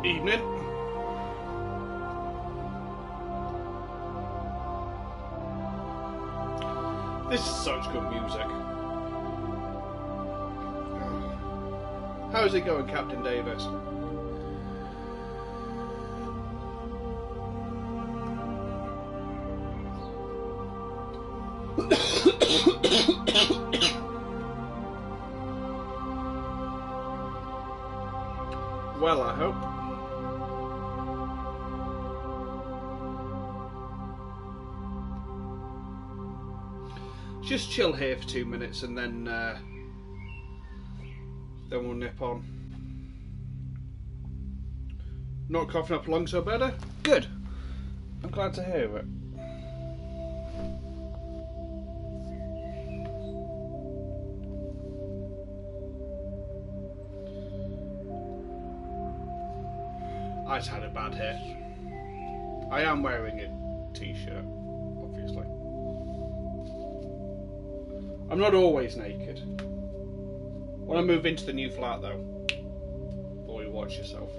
Evening. This is such good music. How's it going, Captain Davis? Well, I hope. Just chill here for 2 minutes and then we'll nip on. Not coughing up a lung so better? Good. I'm glad to hear it. I just had a bad hit. I am wearing a t-shirt, obviously. I'm not always naked. When I move into the new flat, though, boy, watch yourself.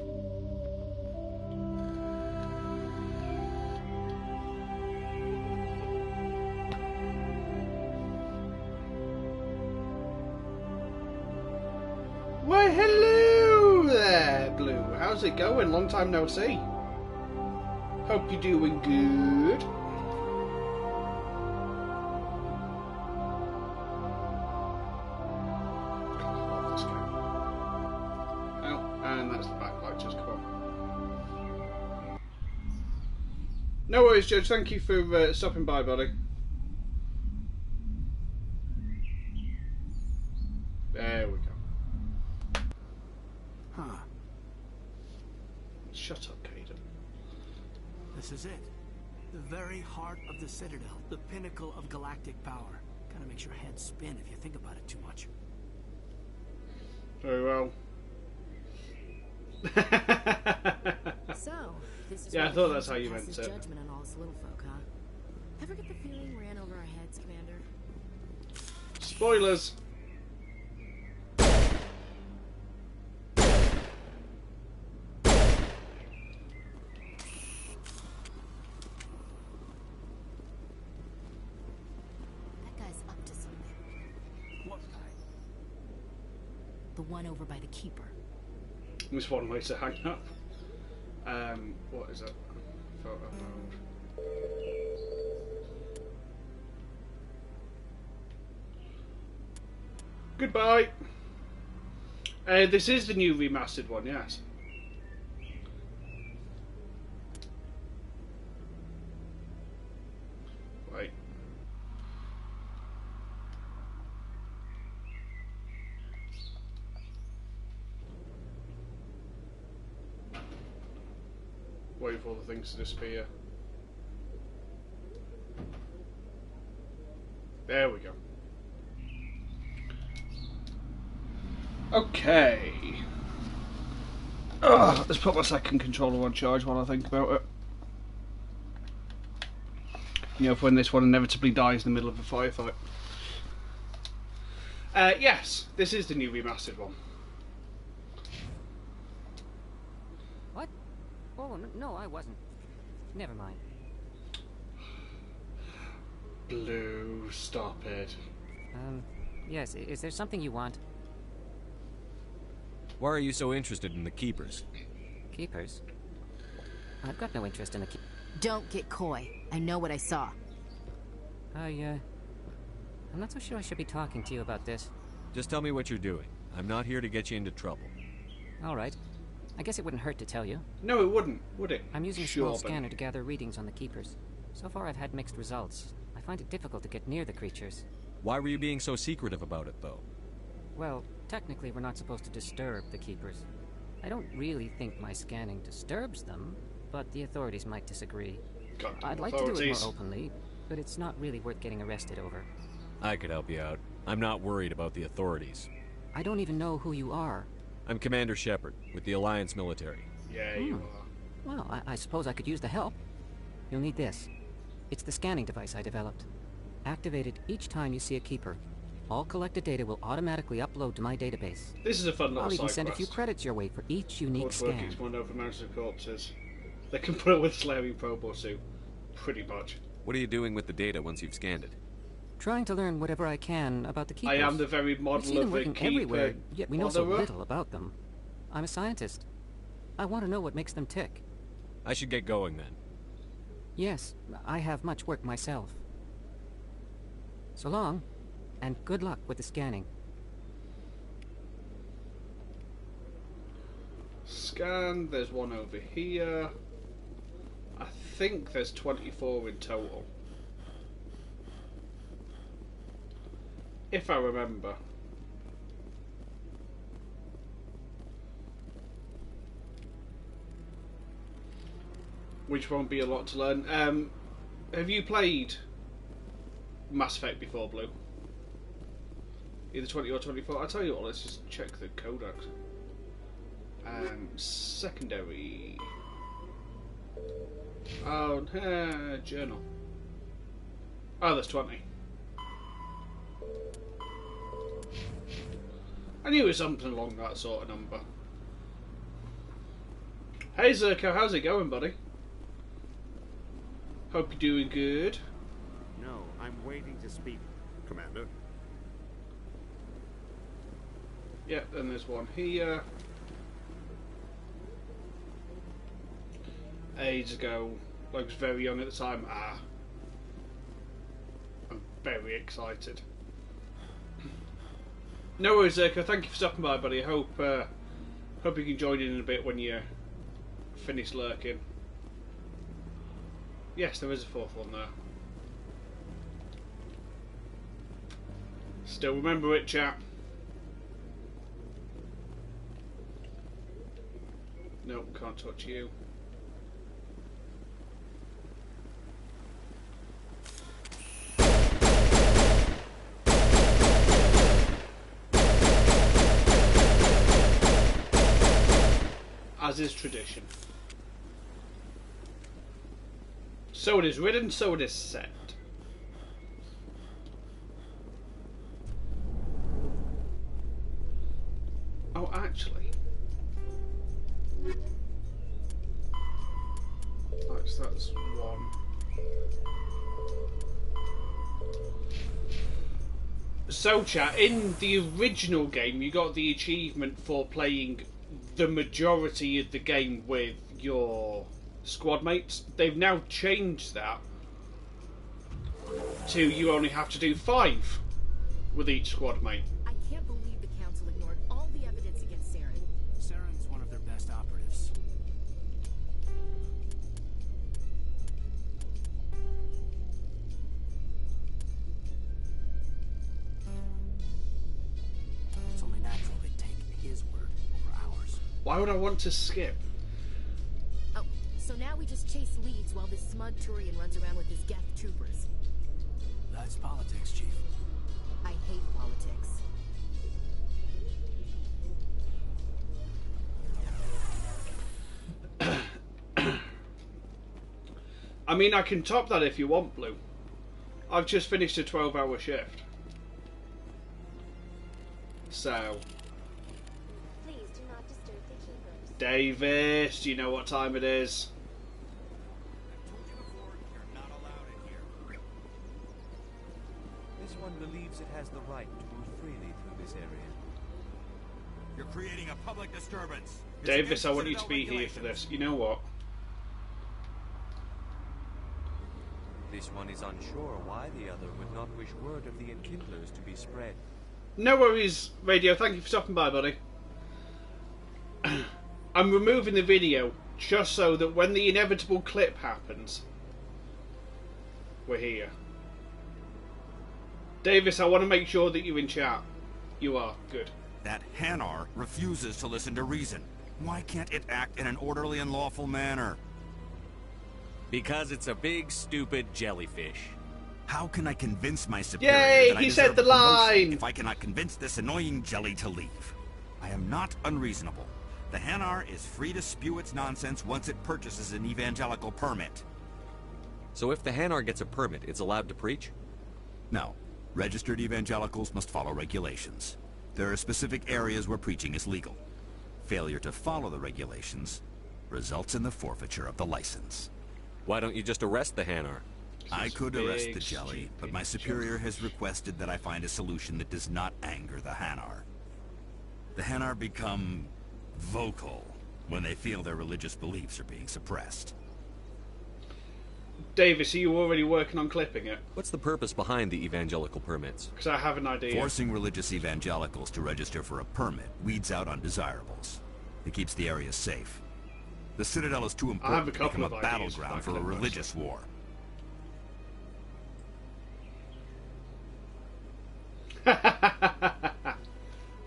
Why, hello there, Blue. How's it going? Long time no see. Hope you're doing good. No worries, Judge. Thank you for stopping by, buddy. There we go. Huh. Shut up, Caden. This is it. The very heart of the Citadel. The pinnacle of galactic power. Kinda makes your head spin if you think about it too much. Very well. So, this is yeah, I thought that's how you meant it. Judgment on all us little folk, huh? Ever get the feeling we ran over our heads, Commander? Spoilers. That guy's up to something. What guy? The one over by the Keeper. There's one way to hang up. What is it? Photo mode. Goodbye. This is the new remastered one, yes. Wait. Wait for all the things to disappear. There we go. Okay. Let's put my second controller on charge while I think about it. You know, for when this one inevitably dies in the middle of a firefight. Yes, this is the new remastered one. What? Oh, no, I wasn't. Never mind. Blue, stop it. Yes, is there something you want? Why are you so interested in the Keepers? Keepers? I've got no interest in the Don't get coy. I know what I saw. I'm not so sure I should be talking to you about this. Just tell me what you're doing. I'm not here to get you into trouble. All right. I guess it wouldn't hurt to tell you. No, it wouldn't, would it? I'm using a small scanner to gather readings on the Keepers. So far I've had mixed results. I find it difficult to get near the creatures. Why were you being so secretive about it, though? Well, technically we're not supposed to disturb the Keepers. I don't really think my scanning disturbs them, but the authorities might disagree. I'd like to do it more openly, but it's not really worth getting arrested over. I could help you out. I'm not worried about the authorities. I don't even know who you are. I'm Commander Shepard, with the Alliance military. Yeah, you are. Well, I suppose I could use the help. You'll need this. It's the scanning device I developed. Activate it each time you see a Keeper. All collected data will automatically upload to my database. This is a fun little I'll even side send quest. a few credits your way for each unique scan. Explored over mountains of corpses. They can put it with Slamming Probo suit. Pretty much. What are you doing with the data once you've scanned it? Trying to learn whatever I can about the keepers. I am the very We model see them of a working keeper. everywhere, yet we know so Modeler. little about them. I'm a scientist. I want to know what makes them tick. I should get going then. Yes, I have much work myself. So long, and good luck with the scanning. Scan, there's one over here. I think there's 24 in total. If I remember. Which won't be a lot to learn. Have you played Mass Effect before, Blue? Either 20 or 24? I'll tell you what, let's just check the codex. Secondary. Oh, journal. Oh, there's 20. I knew it was something along that sort of number. Hey Zerko, how's it going, buddy? Hope you're doing good. No, I'm waiting to speak. Commander? Yeah, then there's one here. Ages ago, I was very young at the time. I'm very excited. No worries, Zerko. Thank you for stopping by, buddy. Hope you can join in a bit when you finish lurking. Yes, there is a fourth one there. Still remember it, chap. Nope, can't touch you. As is tradition. So it is written, so it is said. Oh, actually. That's one. So, chat, in the original game, you got the achievement for playing the majority of the game with your squad mates. They've now changed that to you only have to do 5 with each squad mate. I can't believe the council ignored all the evidence against Saren. Saren's one of their best operatives. It's only natural they'd take his word over ours. Why would I want to skip? Oh, so now we just chase leads while this smug Turian runs around with his Geth troopers. That's politics, Chief. I hate politics. I mean, I can top that if you want, Blue. I've just finished a 12-hour shift. So... Please do not disturb the keepers. Davis, do you know what time it is? This one believes it has the right to move freely through this area. You're creating a public disturbance. It's Davis, against I want you to Citadel be here for regulations. this. You know what? This one is unsure why the other would not wish word of the enkindlers to be spread. No worries, Radio. Thank you for stopping by, buddy. I'm removing the video just so that when the inevitable clip happens, we're here. Davis, I want to make sure that you're in chat. You are. Good. That Hanar refuses to listen to reason. Why can't it act in an orderly and lawful manner? Because it's a big, stupid jellyfish. How can I convince my superior Yay, that I he said deserve the a promotion line! if I cannot convince this annoying jelly to leave? I am not unreasonable. The Hanar is free to spew its nonsense once it purchases an evangelical permit. So if the Hanar gets a permit, it's allowed to preach? No. Registered evangelicals must follow regulations. There are specific areas where preaching is legal. Failure to follow the regulations results in the forfeiture of the license. Why don't you just arrest the Hanar? I could arrest the Jelly, but my superior has requested that I find a solution that does not anger the Hanar. The Hanar become vocal when they feel their religious beliefs are being suppressed. Davis, are you already working on clipping it? What's the purpose behind the evangelical permits? Because I have an idea. Forcing religious evangelicals to register for a permit weeds out undesirables. It keeps the area safe. The Citadel is too important to become a battleground for a religious war.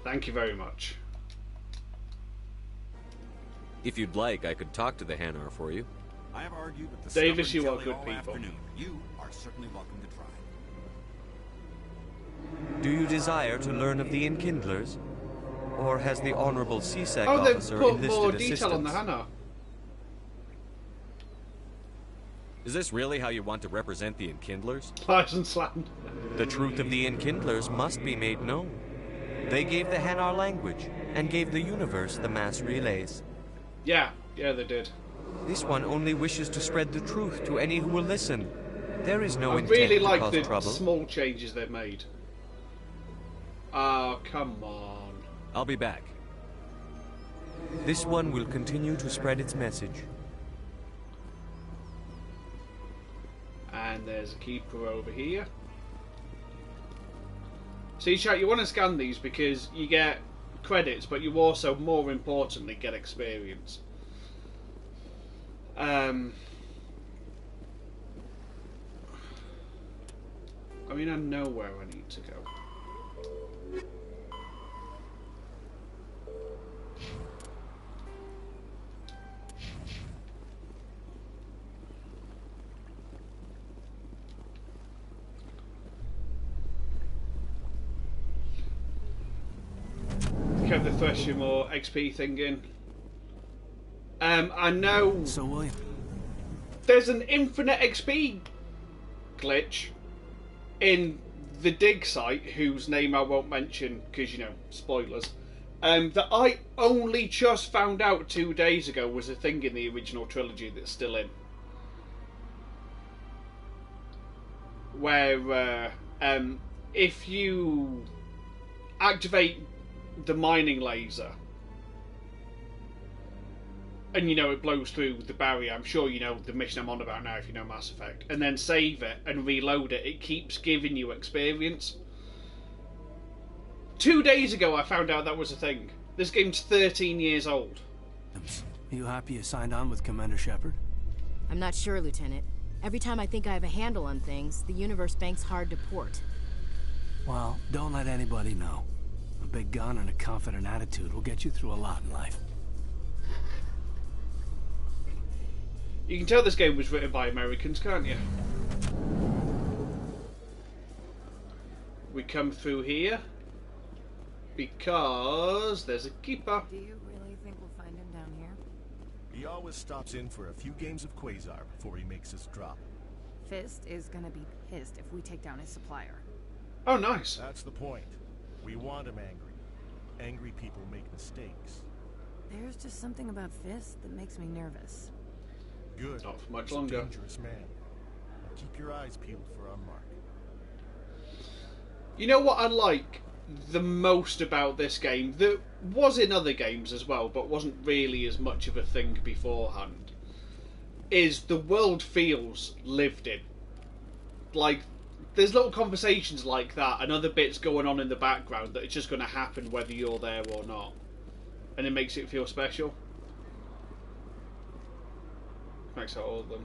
Thank you very much. If you'd like, I could talk to the Hanar for you. I have argued with the Davis, you are Jelly good all people. afternoon. You are certainly welcome to try. Do you desire to learn of the Enkindlers? Or has the Honorable CSEC Oh, they've officer put enlisted more assistance? detail on the Hanar. Is this really how you want to represent the Enkindlers? License land. The truth of the Enkindlers must be made known. They gave the Hanar language, and gave the universe the mass relays. Yeah, they did. This one only wishes to spread the truth to any who will listen. There is no I intent really to like cause the trouble. small changes they've made. Oh, come on. I'll be back. This one will continue to spread its message. And there's a keeper over here. See, chat, you want to scan these because you get credits, but you also, more importantly, get experience. I mean, I know where I need to go. Kept the Thresher more XP thing in. I know So, William, there's an infinite XP glitch in the dig site, whose name I won't mention because, you know, spoilers, that I only just found out 2 days ago was a thing in the original trilogy that's still in. Where if you activate the mining laser and, you know, it blows through the barrier, I'm sure you know the mission I'm on about now if you know Mass Effect, and then save it and reload it, it keeps giving you experience. 2 days ago I found out that was a thing. This game's 13 years old. are you happy you signed on with Commander Shepard? I'm not sure, Lieutenant. Every time I think I have a handle on things, the universe bank's hard to port. Well, don't let anybody know. A big gun and a confident attitude will get you through a lot in life. You can tell this game was written by Americans, can't you? We come through here because there's a keeper. Do you really think we'll find him down here? He always stops in for a few games of Quasar before he makes his drop. Fist is gonna be pissed if we take down his supplier. Oh, nice. That's the point. We want him angry. Angry people make mistakes. There's just something about Fist that makes me nervous. Good. Not for much He's longer. a dangerous man. Now keep your eyes peeled for our mark. You know what I like the most about this game, that was in other games as well, but wasn't really as much of a thing beforehand, is the world feels lived in. Like, there's little conversations like that and other bits going on in the background that it's just going to happen whether you're there or not. And it makes it feel special. Makes out all of them.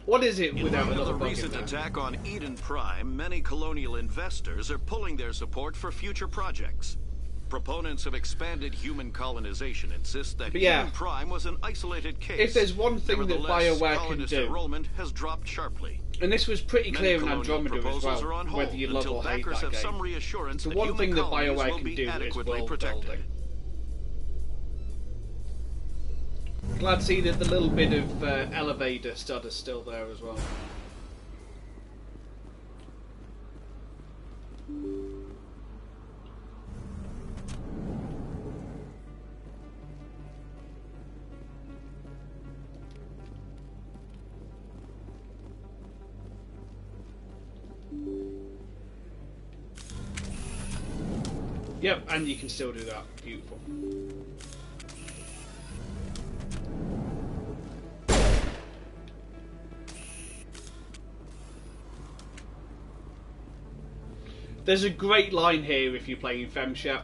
What is it without In light of another the bug in recent there? attack on Eden Prime, many colonial investors are pulling their support for future projects. Proponents of expanded human colonization insist that But yeah, Eden Prime was an isolated case. If there's one thing that Nevertheless, BioWare can colonist do, enrollment has dropped sharply. and this was pretty Many clear in colonial Andromeda as proposals well, are on whether hold you love until or hate backers that have some game, reassurance the that one human thing that colonies BioWare will can be do is adequately world protected. building. Glad to see that the little bit of elevator stuff is still there as well. Yep, and you can still do that. Beautiful. There's a great line here if you're playing Femshep.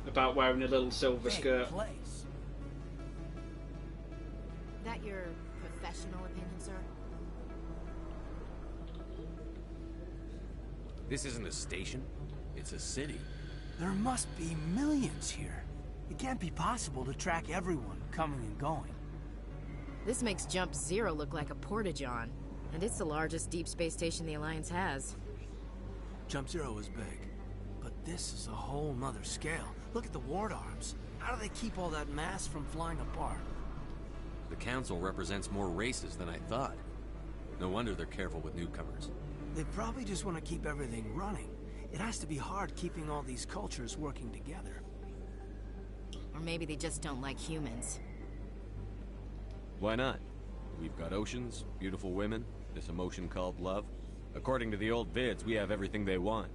About wearing a little silver skirt. That your professional opinion, sir? This isn't a station. It's a city. There must be millions here. It can't be possible to track everyone coming and going. This makes Jump Zero look like a porta-john. And it's the largest deep space station the Alliance has. Jump Zero is big. But this is a whole nother scale. Look at the ward arms. How do they keep all that mass from flying apart? The council represents more races than I thought. No wonder they're careful with newcomers. They probably just want to keep everything running. It has to be hard keeping all these cultures working together. Or maybe they just don't like humans. Why not? We've got oceans, beautiful women, this emotion called love. According to the old vids, we have everything they want.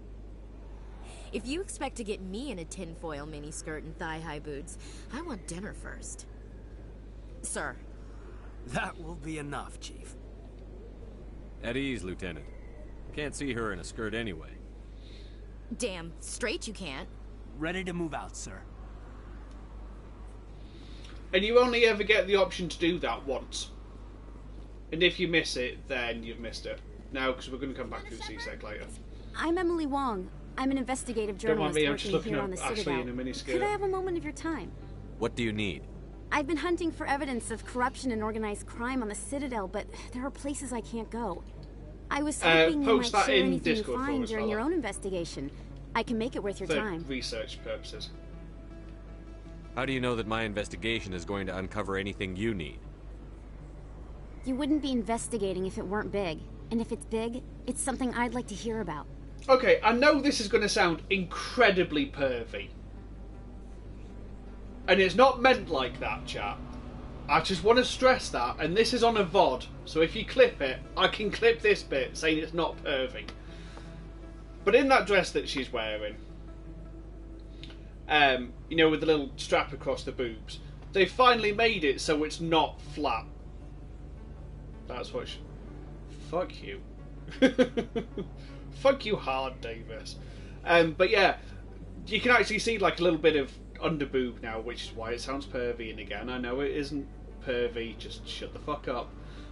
If you expect to get me in a tinfoil miniskirt and thigh-high boots, I want dinner first. Sir. That will be enough, Chief. At ease, Lieutenant. Can't see her in a skirt anyway. Damn straight you can't. Ready to move out, sir. And you only ever get the option to do that once. And if you miss it, then you've missed it. Now, because we're going to come back to the CSEC later. I'm Emily Wong. I'm an investigative journalist working here on the Citadel. In a miniskirt. Could I have a moment of your time? What do you need? I've been hunting for evidence of corruption and organized crime on the Citadel, but there are places I can't go. I was hoping you might share anything you find during your own investigation. I can make it worth your time. For research purposes. How do you know that my investigation is going to uncover anything you need? You wouldn't be investigating if it weren't big. And if it's big, it's something I'd like to hear about. Okay, I know this is going to sound incredibly pervy. And it's not meant like that, chat. I just want to stress that, and this is on a VOD, so if you clip it, I can clip this bit saying it's not pervy. But in that dress that she's wearing, you know, with the little strap across the boobs, they finally made it so it's not flat. That's what fuck you. Fuck you hard, Davis. But yeah, you can actually see like a little bit of underboob now, which is why it sounds pervy. And again, I know it isn't pervy, just shut the fuck up.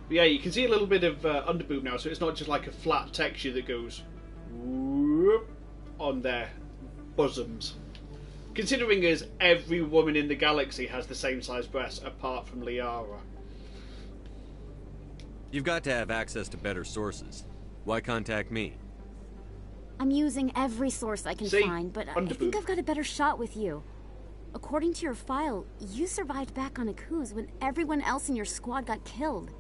But yeah, you can see a little bit of underboob now, so it's not just like a flat texture that goes whoop on their bosoms. Considering as every woman in the galaxy has the same size breasts apart from Liara. You've got to have access to better sources. Why contact me? I'm using every source I can find, but I think I've got a better shot with you. According to your file, you survived back on Akuz when everyone else in your squad got killed.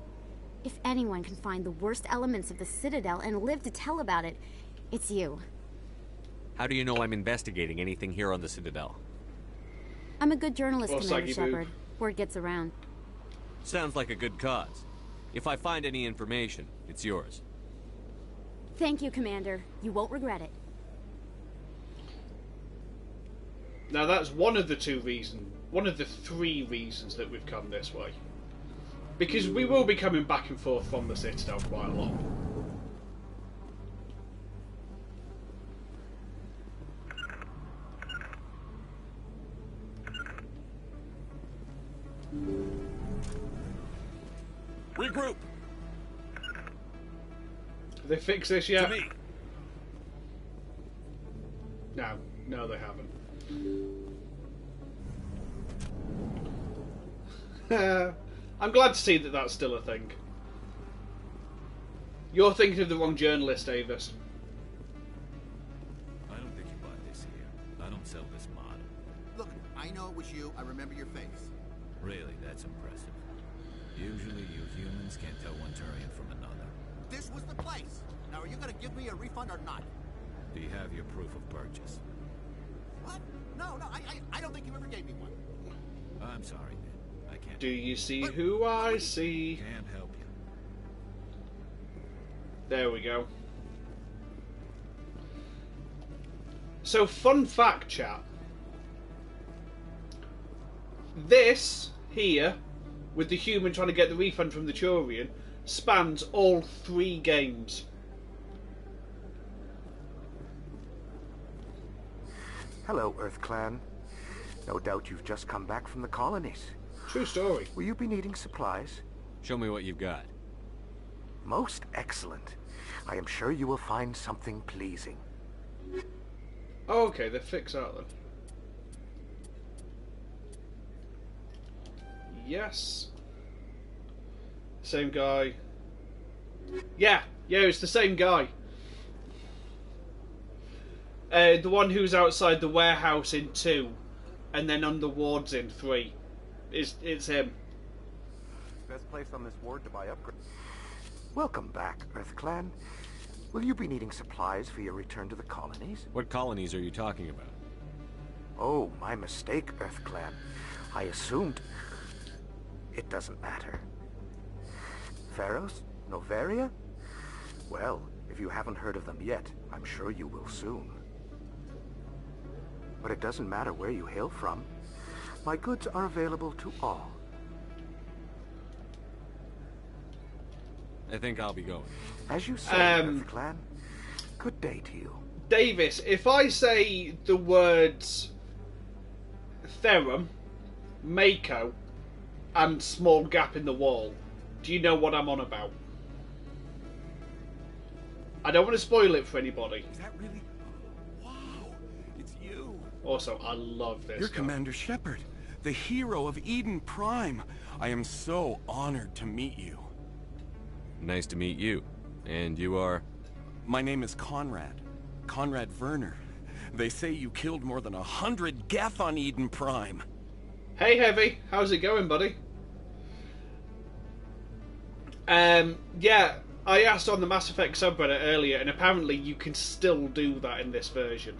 If anyone can find the worst elements of the Citadel and live to tell about it, it's you. How do you know I'm investigating anything here on the Citadel? I'm a good journalist, Commander Shepard. Word gets around. Sounds like a good cause. If I find any information, it's yours. Thank you, Commander. You won't regret it. Now that's one of the three reasons that we've come this way. Because we will be coming back and forth from the Citadel quite a lot. Regroup! Have they fixed this yet? To me. No, they haven't. I'm glad to see that that's still a thing. You're thinking of the wrong journalist, Davis. I don't think you bought this here. I don't sell this model. Look, I know it was you. I remember your face. Really, that's impressive. Usually you humans can't tell one Turian from another. This was the place. Now, are you going to give me a refund or not? Do you have your proof of purchase? What? No, I don't think you ever gave me one. I'm sorry, man. I can't. Do you see who I see? Can't help you. There we go. So, fun fact, chat. This here, with the human trying to get the refund from the Turian, spans all 3 games. Hello, Earth Clan. No doubt you've just come back from the colonies. True story. Will you be needing supplies? Show me what you've got. Most excellent. I am sure you will find something pleasing. Oh, okay, they're fixed out then. Yes. Same guy. Yeah, it's the same guy. The one who's outside the warehouse in 2, and then on the wards in 3. It's him. Best place on this ward to buy upgrades. Welcome back, Earth Clan. Will you be needing supplies for your return to the colonies? What colonies are you talking about? Oh, my mistake, Earth Clan. I assumed... It doesn't matter. Pharos? Novaria? Well, if you haven't heard of them yet, I'm sure you will soon. But it doesn't matter where you hail from. My goods are available to all. I think I'll be going. As you say, Earth Clan. Good day to you. Davis, if I say the words Therum, Mako, and small gap in the wall, do you know what I'm on about? I don't want to spoil it for anybody. Is that really? Wow, it's you. Also, I love this You're guy. Commander Shepard, the hero of Eden Prime. I am so honored to meet you. Nice to meet you. And you are? My name is Conrad. Conrad Werner. They say you killed more than 100 Geth on Eden Prime. Hey, Heavy. How's it going, buddy? Yeah, I asked on the Mass Effect subreddit earlier, and apparently you can still do that in this version.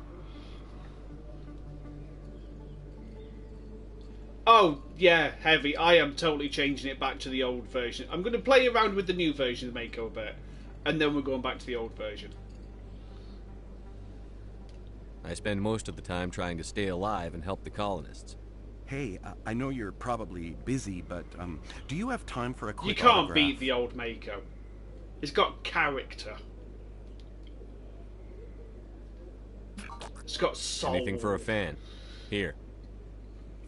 Oh, yeah, Heavy. I am totally changing it back to the old version. I'm going to play around with the new version of Mako a bit, and then we're going back to the old version. I spend most of the time trying to stay alive and help the colonists. Hey, I know you're probably busy, but do you have time for a quick You can't autograph? beat the old Mako. It's got character. It's got soul. Anything for a fan. Here.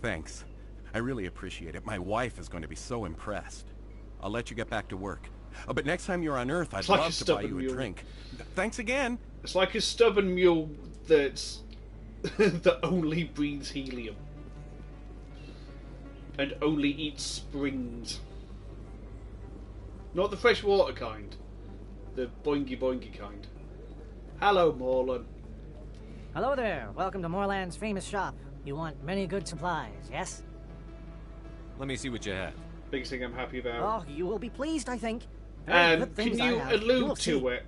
Thanks. I really appreciate it. My wife is going to be so impressed. I'll let you get back to work. But next time you're on Earth, I'd love to buy you a drink. Thanks again. It's like a stubborn mule that's that only breathes helium and only eats springs. Not the freshwater kind, the boingy boingy kind. Hello, Morlan. Hello there. Welcome to Morland's famous shop. You want many good supplies, yes? Let me see what you have. Biggest thing I'm happy about. Oh, you will be pleased, I think. Very good Can things I you have. allude will to see. it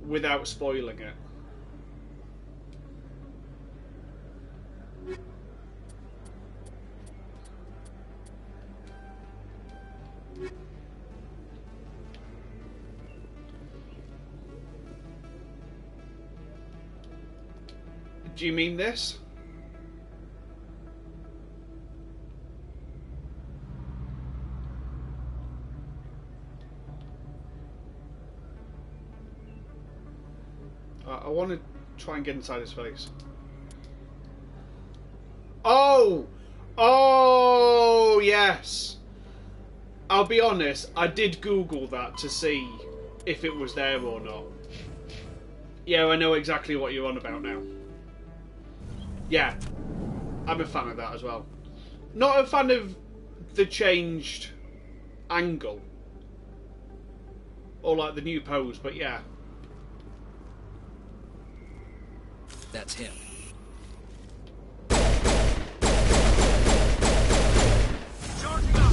without spoiling it? Do you mean this? I want to try and get inside his face. Oh! Oh, yes! I'll be honest, I did Google that to see if it was there or not. Yeah, I know exactly what you're on about now. Yeah, I'm a fan of that as well. Not a fan of the changed angle. Or like the new pose, but yeah. That's him. Charging up!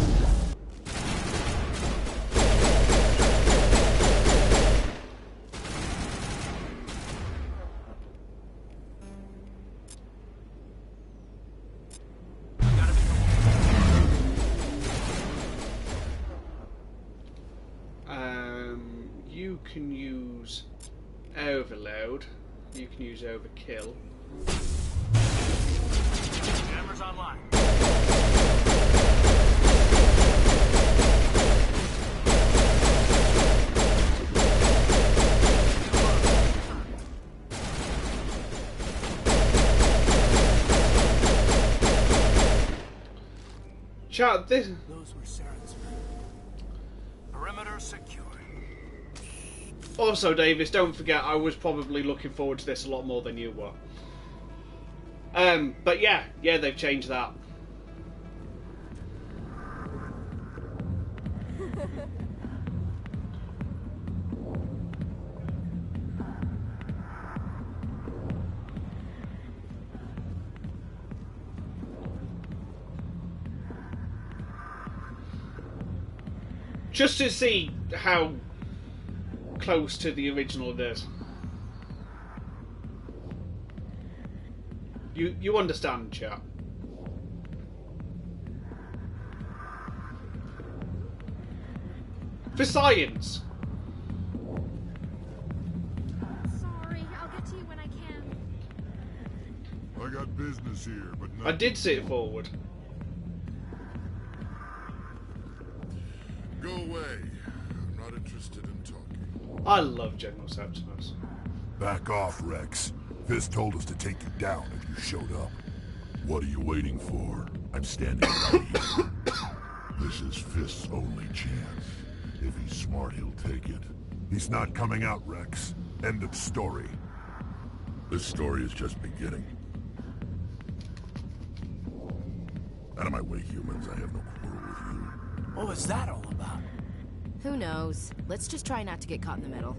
You you can use overload. You can use overkill. Cameras online. Chat, this. Those were Saren's men. Perimeter secure. Also, Davis, don't forget, I was probably looking forward to this a lot more than you were. But yeah, they've changed that. Just to see how close to the original it is. You understand, chat? For science. Sorry, I'll get to you when I can. I got business here, but I did sit forward. Go away. I'm not interested in talking. I love General Septimus. Back off, Rex. Fisk told us to take you down if you showed up. What are you waiting for? I'm standing right here. This is Fisk's only chance. If he's smart, he'll take it. He's not coming out, Rex. End of story. This story is just beginning. Out of my way, humans. I have no quarrel with you. What was that all about? Who knows? Let's just try not to get caught in the middle.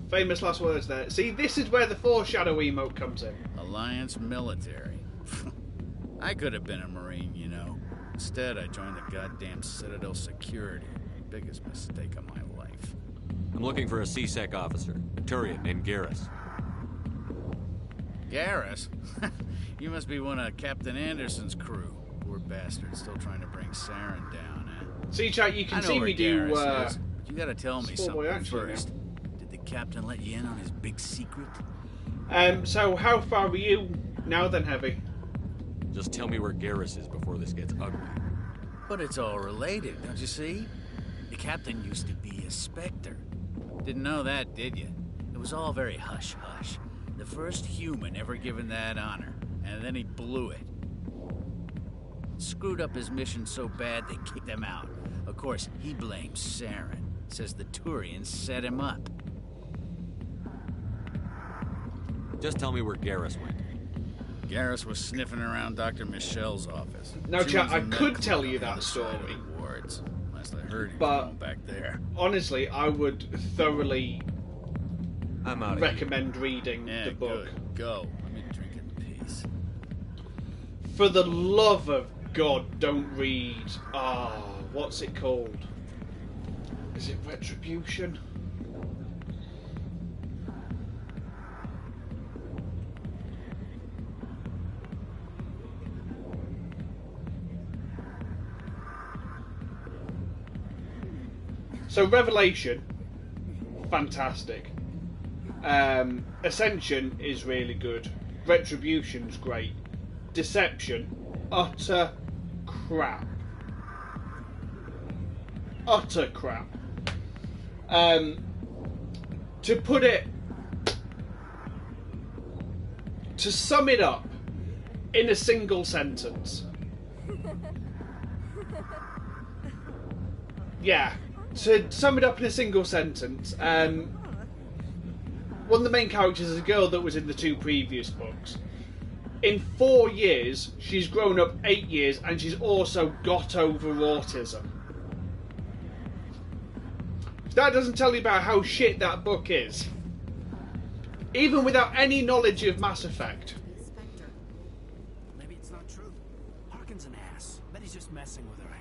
Famous last words there. See, this is where the foreshadow emote comes in. Alliance military. I could have been a Marine, you know. Instead, I joined the goddamn Citadel security. Biggest mistake of my life. I'm looking for a C-Sec officer, a Turian named Garrus. Garrus? You must be one of Captain Anderson's crew. Poor bastard, still trying to bring Saren down, eh? See, chat, you can see me do, you gotta tell me something first. Now. Did the captain let you in on his big secret? So how far were you now then, Heavy? Just tell me where Garrus is before this gets ugly. But it's all related, don't you see? The captain used to be a Spectre. Didn't know that, did you? It was all very hush-hush. The first human ever given that honor, and then he blew it. Screwed up his mission so bad they kicked him out. Of course, he blames Saren. Says the Turians set him up. Just tell me where Garrus went. Garrus was sniffing around Dr. Michelle's office. Now, chat, I could tell you that story. Wards, unless I heard him but back there. Honestly, I would thoroughly recommend reading the book. Good. Go. Let me drink in peace. For the love of God, don't read. What's it called? Is it Retribution? So Revelation, fantastic. Ascension is really good. Retribution's great. Deception, utter crap. Utter crap. To put it, to sum it up in a single sentence. Yeah. To sum it up in a single sentence, one of the main characters is a girl that was in the 2 previous books. In 4 years, she's grown up 8 years, and she's also got over autism. If that doesn't tell you about how shit that book is, even without any knowledge of Mass Effect. Maybe it's not true. Harkin's an ass. Bet he's just messing with her head.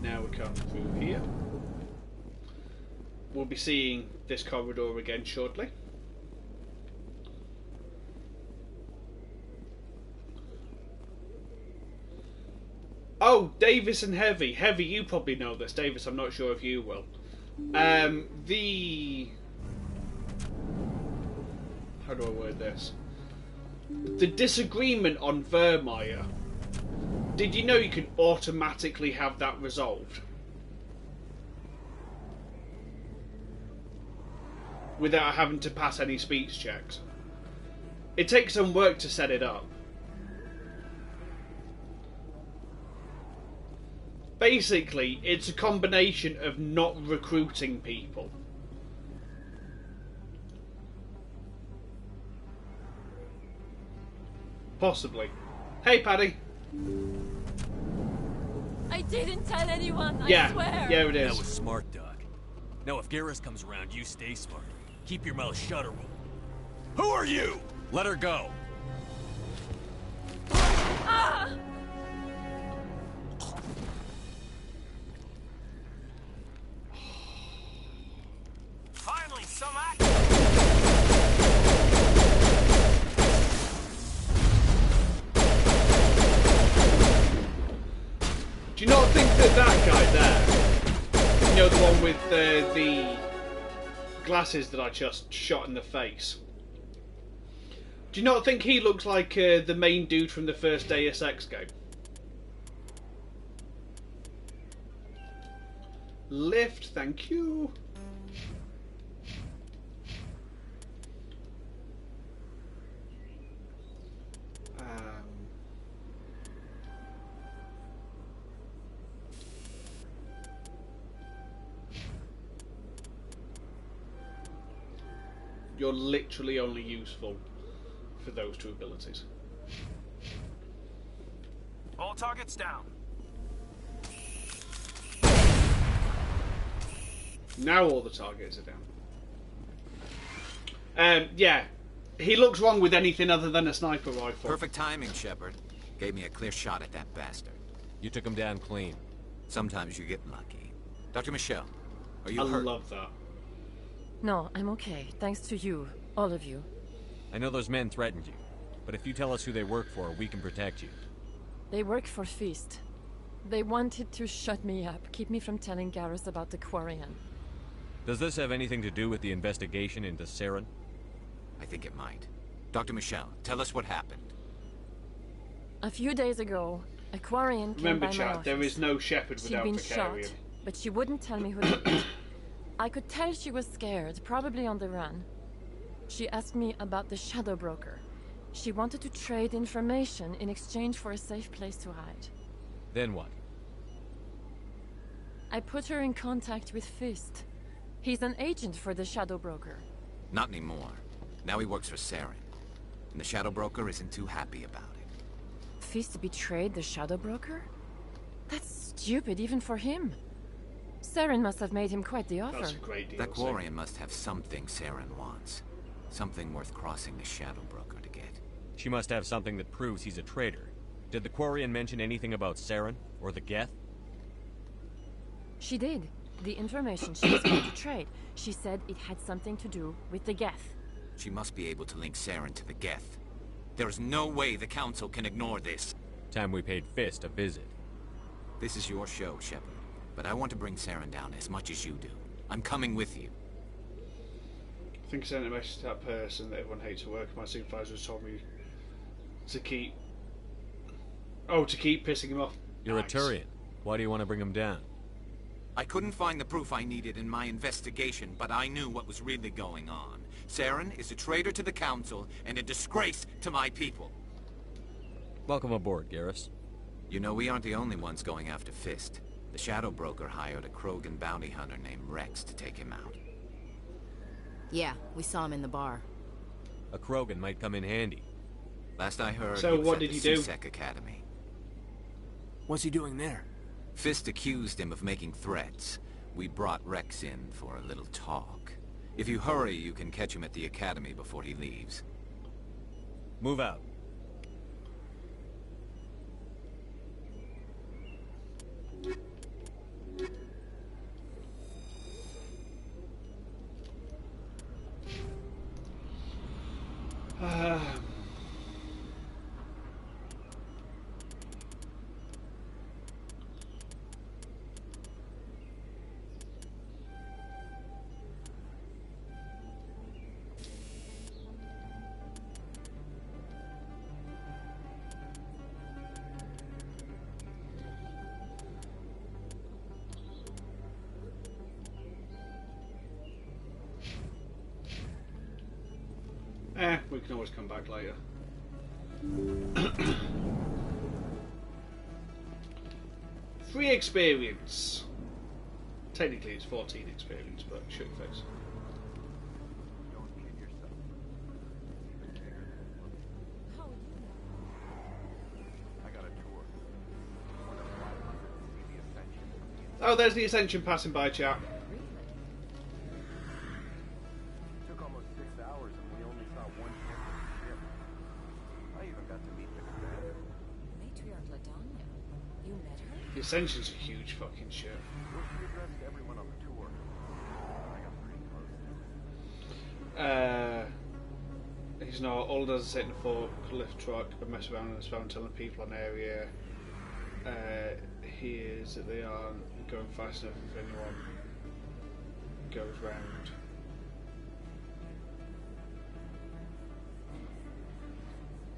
Now we come through here. We'll be seeing this corridor again shortly. Oh, Davis and Heavy. Heavy, you probably know this. Davis, I'm not sure if you will. How do I word this? The disagreement on Vermeer. Did you know you can automatically have that resolved? Without having to pass any speech checks. It takes some work to set it up. Basically, it's a combination of not recruiting people. Possibly. Hey, Paddy. I didn't tell anyone, I swear. Yeah, it is. That was smart, Doc. Now, if Garrus comes around, you stay smart. Keep your mouth shut or we'll... Who are you? Let her go. Ah! Finally, some action! Do you not think that guy there, you know, the one with the glasses that I just shot in the face, do you not think he looks like the main dude from the first Deus Ex game? Lift, thank you. You're literally only useful for those two abilities. All targets down. Now all the targets are down. Yeah, he looks wrong with anything other than a sniper rifle. Perfect timing, Shepard. Gave me a clear shot at that bastard. You took him down clean. Sometimes you get lucky. Dr. Michelle, are you hurt? I love that. No, I'm okay. Thanks to you. All of you. I know those men threatened you, but if you tell us who they work for, we can protect you. They work for Feast. They wanted to shut me up, keep me from telling Garrus about the Quarian. Does this have anything to do with the investigation into Saren? I think it might. Dr. Michelle, tell us what happened. A few days ago, a Quarian came Remember, by my chat, office. there is no Shepherd without She'd been Vicarian. shot, but she wouldn't tell me who did it. I could tell she was scared, probably on the run. She asked me about the Shadow Broker. She wanted to trade information in exchange for a safe place to hide. Then what? I put her in contact with Fist. He's an agent for the Shadow Broker. Not anymore. Now he works for Saren. And the Shadow Broker isn't too happy about it. Fist betrayed the Shadow Broker? That's stupid even for him. Saren must have made him quite the offer. That's a great deal. That Quarian must have something Saren wants. Something worth crossing the Shadow Broker to get. She must have something that proves he's a traitor. Did the Quarian mention anything about Saren or the Geth? She did. The information she was going to trade. She said it had something to do with the Geth. She must be able to link Saren to the Geth. There's no way the Council can ignore this. Time we paid Fist a visit. This is your show, Shepard. But I want to bring Saren down as much as you do. I'm coming with you. I think I sent a message to that person that everyone hates at work. My supervisors told me to keep... Oh, to keep pissing him off. You're nice. A Turian. Why do you want to bring him down? I couldn't find the proof I needed in my investigation, but I knew what was really going on. Saren is a traitor to the Council and a disgrace to my people. Welcome aboard, Garrus. You know, we aren't the only ones going after Fist. The Shadow Broker hired a Krogan bounty hunter named Rex to take him out. Yeah, we saw him in the bar. A Krogan might come in handy. Last I heard, so he was what at did the he do? CSEC Academy. What's he doing there? Fist accused him of making threats. We brought Rex in for a little talk. If you hurry, you can catch him at the Academy before he leaves. Move out. We can always come back later. Free experience. Technically it's 14 experience, but shoot face. Oh, there's the Ascension passing by, chat. Took almost 6 hours and we only saw one camp of the ship. I even got to meet the commander. Matriarch Ladanya. You met her? The Ascension's a huge fucking ship. Well, she addressed everyone on the tour. I got pretty close. He's not. All does is sit in a forklift truck and mess around on his phone telling people on area he is that they aren't going fast enough if anyone goes round.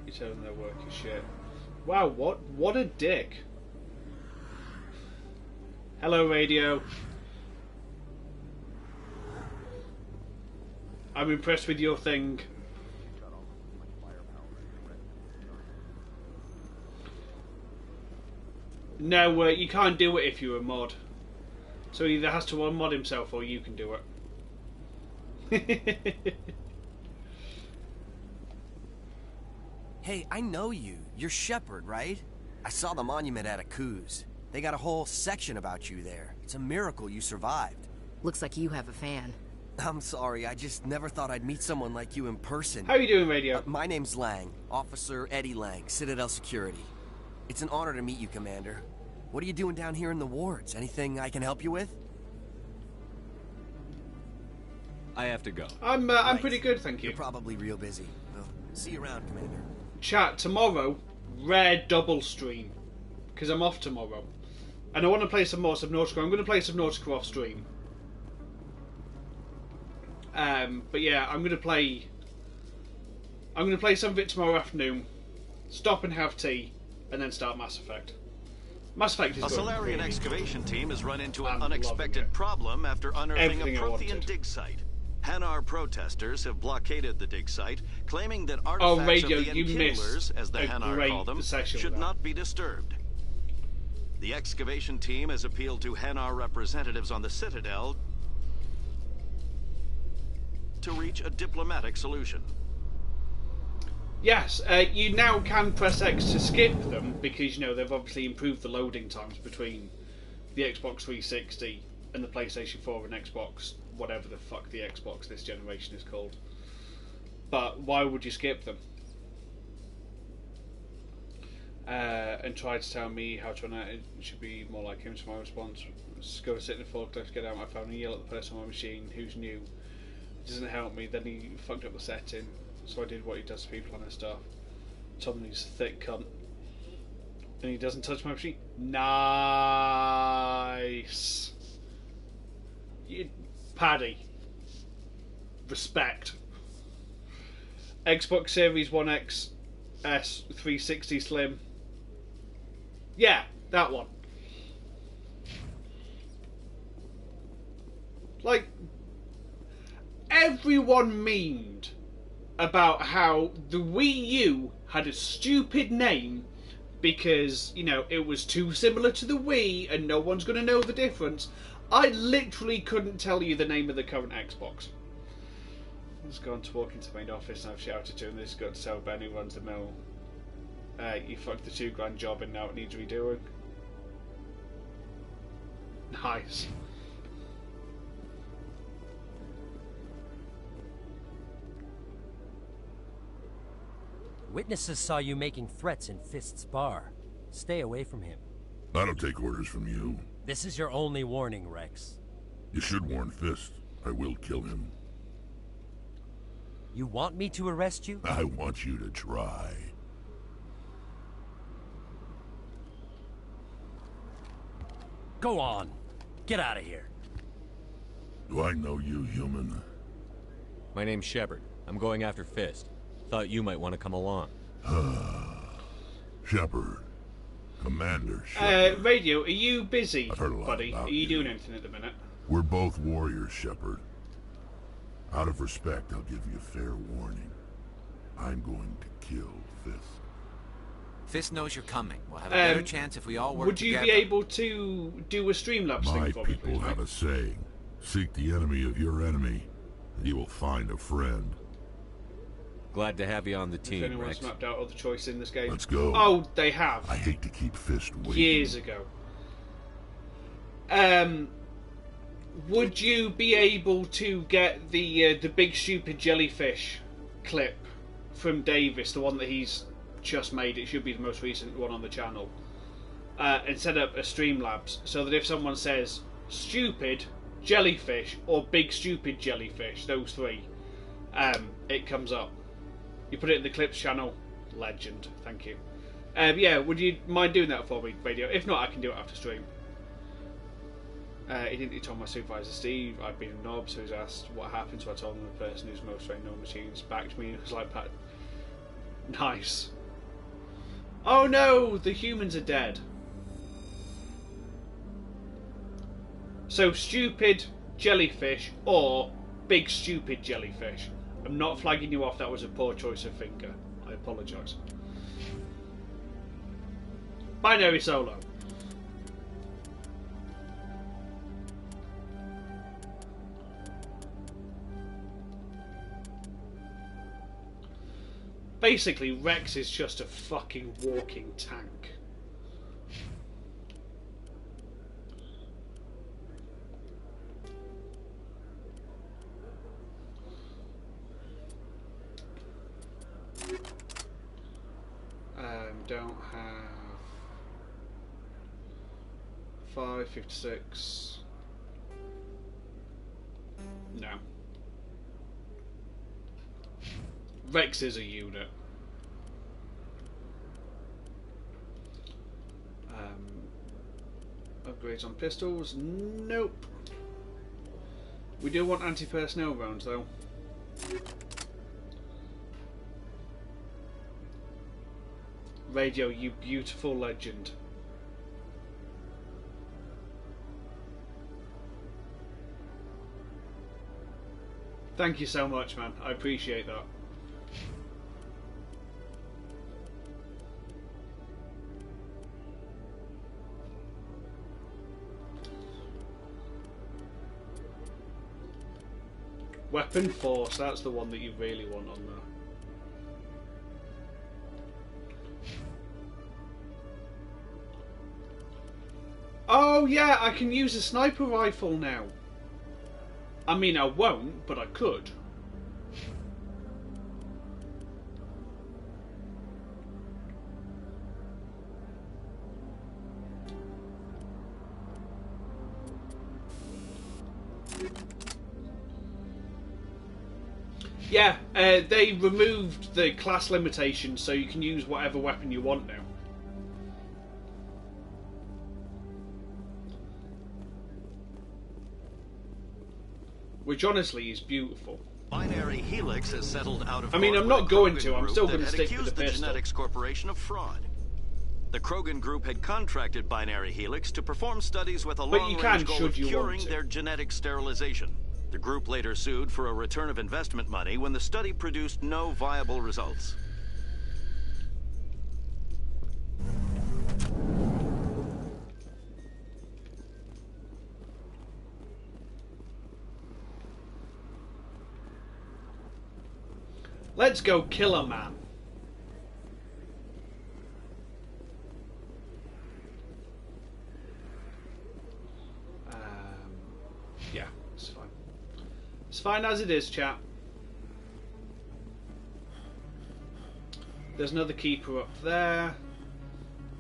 You tell them their work is shit. Wow, what a dick. Hello, radio. I'm impressed with your thing. No, you can't do it if you're a mod. So he either has to unmod himself or you can do it. Hey, I know you. You're Shepard, right? I saw the monument at Akuz. They got a whole section about you there. It's a miracle you survived. Looks like you have a fan. I'm sorry, I just never thought I'd meet someone like you in person. How are you doing, radio? My name's Lang. Officer Eddie Lang, Citadel Security. It's an honor to meet you, Commander. What are you doing down here in the wards? Anything I can help you with? I have to go. I'm pretty good, thank you. You're probably real busy. Well, see you around, Commander. Chat, tomorrow, rare double stream. Because I'm off tomorrow. And I want to play some more Subnautica. I'm going to play Subnautica off stream. But yeah, I'm going to play some of it tomorrow afternoon. Stop and have tea. And then start Mass Effect. Mass Effect is a Solarian excavation team has run into an unexpected problem after unearthing a Prothean dig site. Hanar protesters have blockaded the dig site, claiming that artifacts of the Enkindlers, as the Hanar call them, should not be disturbed. The excavation team has appealed to Hanar representatives on the Citadel to reach a diplomatic solution. Yes, you now can press X to skip them because, you know, they've obviously improved the loading times between the Xbox 360 and the PlayStation 4 and Xbox, whatever the fuck the Xbox this generation is called. But why would you skip them? And try to tell me how to run it. It should be more like him. So my response was go sit in a forklift, get out my phone and yell at the person on my machine who's new. It doesn't help me. Then he fucked up the setting. So I did what he does to people on his stuff. Told him he's a thick cunt. And he doesn't touch my machine. Nice. Paddy. Respect. Xbox Series 1X S 360 Slim. Yeah, that one. Like, everyone memed about how the Wii U had a stupid name because, you know, it was too similar to the Wii and no one's going to know the difference. I literally couldn't tell you the name of the current Xbox. He's gone to walk into the main office and I've shouted to him, this has got to tell Ben who runs the mill. You fucked the $2,000 job and now it needs redoing. Nice. Witnesses saw you making threats in Fist's bar. Stay away from him. I don't take orders from you. This is your only warning, Rex. You should warn Fist. I will kill him. You want me to arrest you? I want you to try. Go on. Get out of here. Do I know you, human? My name's Shepard. I'm going after Fist. Thought you might want to come along. Shepard. Commander Shepard. Radio, are you busy, I've heard a lot buddy? about Are you doing anything at the minute? We're both warriors, Shepard. Out of respect, I'll give you fair warning. I'm going to kill Fist. Fist knows you're coming. We'll have a better chance if we all work together. Would you be able to do a Streamlabs thing for me, please? My people have a saying. Seek the enemy of your enemy, and you will find a friend. Glad to have you on the team, If anyone's Rex. mapped out other choice in this game. Let's go. Oh, they have. I hate to keep Fist waiting. Years ago. Would you be able to get the big stupid jellyfish clip from Davis, the one that he's just made? It should be the most recent one on the channel, and set up a Streamlabs so that if someone says stupid jellyfish or big stupid jellyfish, those three, it comes up. You put it in the clips channel. Legend. Thank you. Yeah, would you mind doing that for me, Radio? If not, I can do it after stream. He told my supervisor Steve I'd been a knob, so he's asked what happened, so I told him the person who's most trained on machines backed me, and it was like that. Nice. Oh no, the humans are dead. So stupid jellyfish or big stupid jellyfish. I'm not flagging you off, that was a poor choice of finger. I apologise. Binary Solo. Basically, Rex is just a fucking walking tank. Don't have 556. No. Rex is a unit. Upgrades on pistols? Nope. We do want anti-personnel rounds though. Radio, you beautiful legend. Thank you so much, man. I appreciate that. Weapon Force, that's the one that you really want on there. Oh yeah, I can use a sniper rifle now. I mean, I won't, but I could. Yeah, they removed the class limitation, so you can use whatever weapon you want now. Which honestly is beautiful. Binary Helix has settled out of. I mean, I'm not going to. I'm still going to stick with the pistol. The Genetics Corporation of fraud. The Krogan Group had contracted Binary Helix to perform studies with a long-range goal of curing their genetic sterilization. The group later sued for a return of investment money when the study produced no viable results. Let's go kill a man. Yeah, it's fine. It's fine as it is, chat. There's another keeper up there.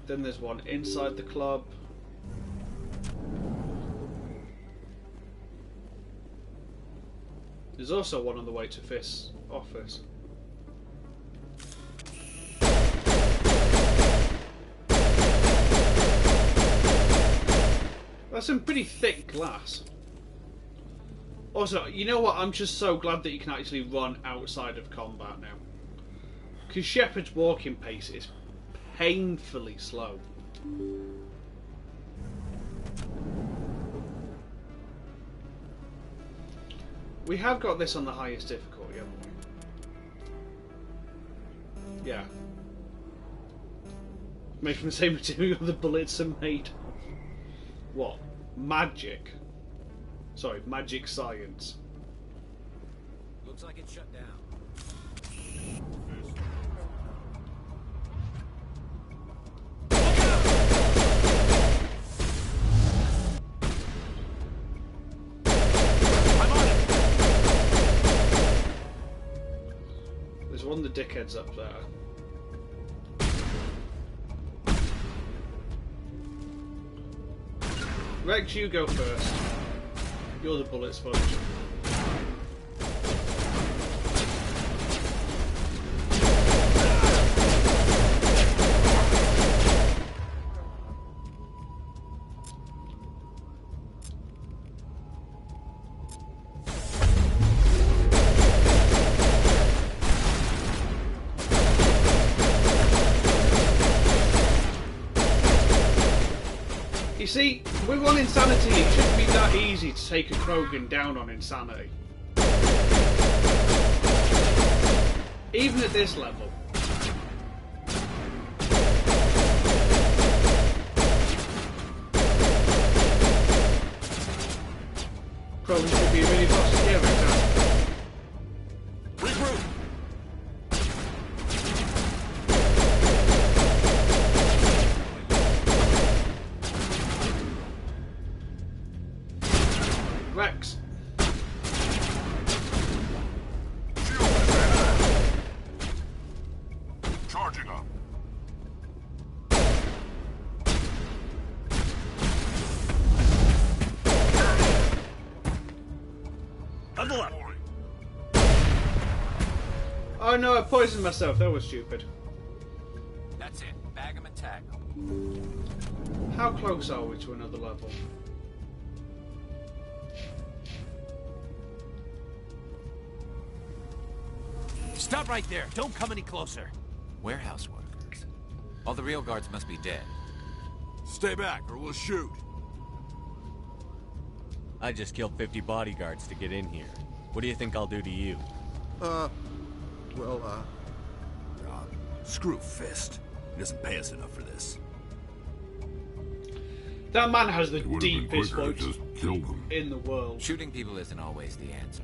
Then there's one inside the club. There's also one on the way to Fist's office. That's some pretty thick glass. Also, you know what? I'm just so glad that you can actually run outside of combat now. Because Shepard's walking pace is painfully slow. We have got this on the highest difficulty, haven't we? Yeah. Made from the same material the bullets are made. What? Magic? Sorry, magic science. Looks like it's shut down. There's one of the dickheads up there. Rex, you go first. You're the bullet sponge. You see, with on insanity, it shouldn't be that easy to take a Krogan down on insanity. Even at this level. Krogan should be a really boss. Yeah, exactly. Regroup! Rex. Charging up. Bundle up. Oh no, I poisoned myself. That was stupid. That's it. Bag 'em and tag 'em. How close are we to another level? Stop right there. Don't come any closer. Warehouse workers. All the real guards must be dead. Stay back or we'll shoot. I just killed 50 bodyguards to get in here. What do you think I'll do to you? Screw Fist. He doesn't pay us enough for this. That man has the It would have been deepest quicker voice to just kill them. in the world. Shooting people isn't always the answer.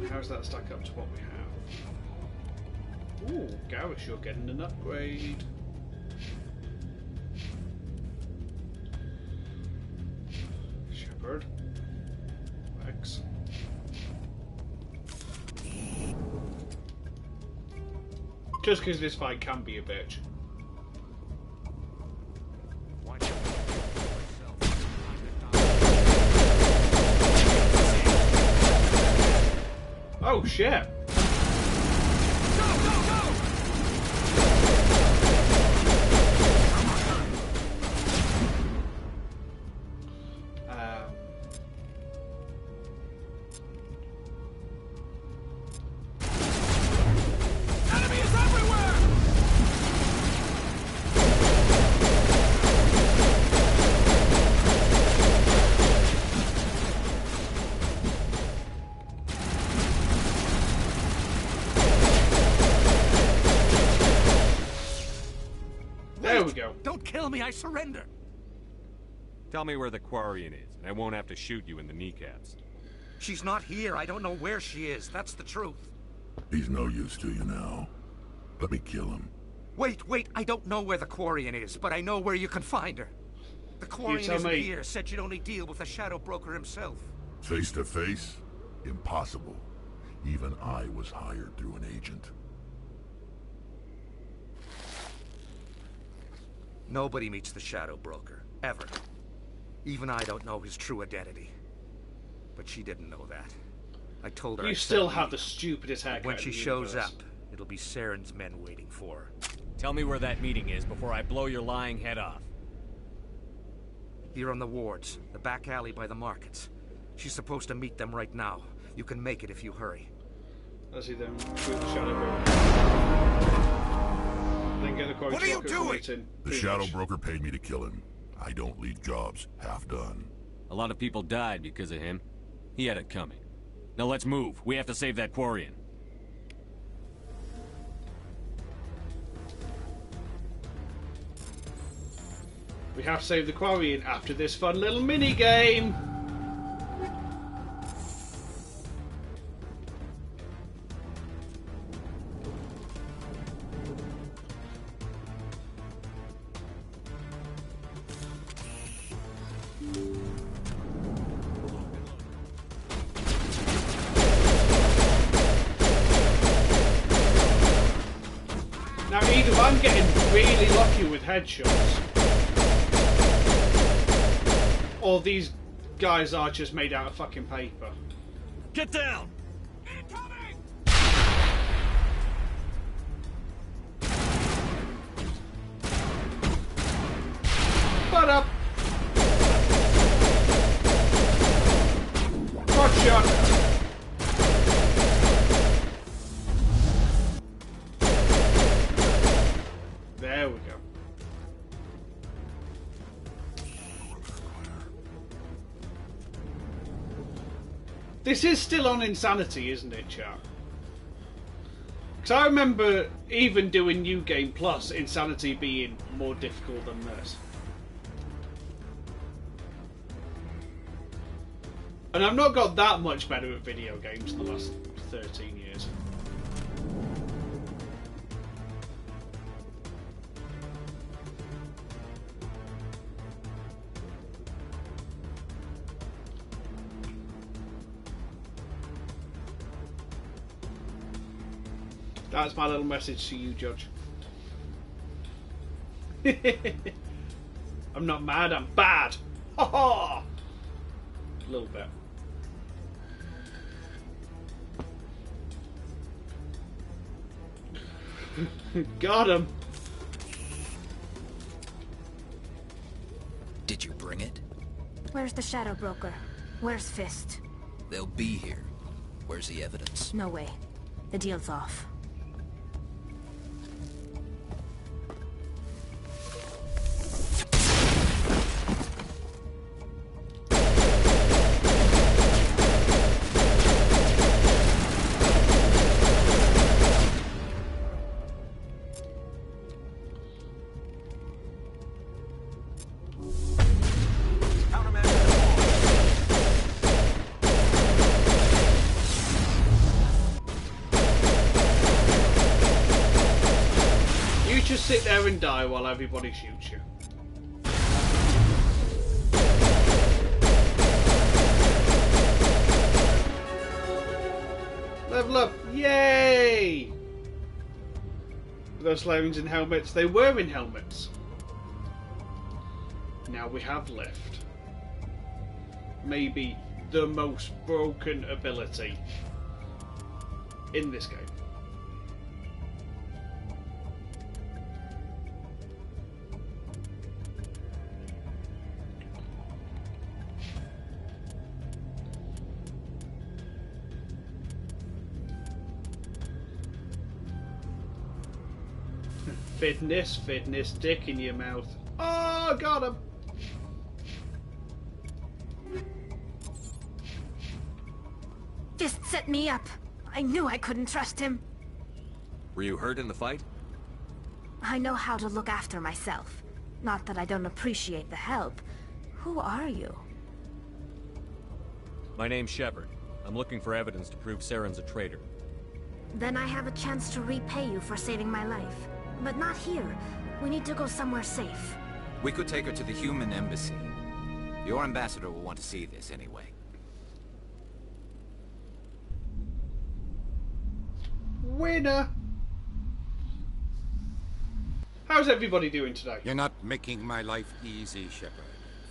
How's that stack up to what we have? Ooh, Garrus, you're getting an upgrade. Shepard. Rex. Just because this fight can be a bitch. Oh shit! There we go. Don't kill me, I surrender. Tell me where the Quarian is, and I won't have to shoot you in the kneecaps. She's not here. I don't know where she is. That's the truth. He's no use to you now. Let me kill him. Wait. I don't know where the Quarian is, but I know where you can find her. The Quarian isn't here. Said she'd only deal with the Shadow Broker himself. Face to face? Impossible. Even I was hired through an agent. Nobody meets the Shadow Broker, ever. Even I don't know his true identity. But she didn't know that. I told her You still have the stupidest haircut. when she shows up, it'll be Saren's men waiting for her. Tell me where that meeting is before I blow your lying head off. Here on the wards, the back alley by the markets. She's supposed to meet them right now. You can make it if you hurry. As he then shoot the Shadow Broker. Then get the quarry. What are you doing? The Shadow Broker paid me to kill him. I don't leave jobs half done. A lot of people died because of him. He had it coming. Now let's move. We have to save that Quarian. We have to save the Quarian after this fun little mini game. Now either I'm getting really lucky with headshots, or these guys are just made out of fucking paper. Get down! Butt up! Hot shot! There we go. This is still on Insanity, isn't it, chat? Because I remember even doing New Game Plus, Insanity being more difficult than this. And I've not got that much better at video games in the last 13 years. That's my little message to you, Judge. I'm not mad, I'm bad. Ha ha! A little bit. Got him. Did you bring it? Where's the Shadow Broker? Where's Fist? They'll be here. Where's the evidence? No way. The deal's off. Sit there and die while everybody shoots you. Level up! Yay! Those Larians in helmets, they were in helmets. Now we have lift. Maybe the most broken ability in this game. Fitness, dick in your mouth. Oh, got him! Fist set me up. I knew I couldn't trust him. Were you hurt in the fight? I know how to look after myself. Not that I don't appreciate the help. Who are you? My name's Shepard. I'm looking for evidence to prove Saren's a traitor. Then I have a chance to repay you for saving my life. But not here. We need to go somewhere safe. We could take her to the human embassy. Your ambassador will want to see this anyway. Winner! How's everybody doing today? You're not making my life easy, Shepard.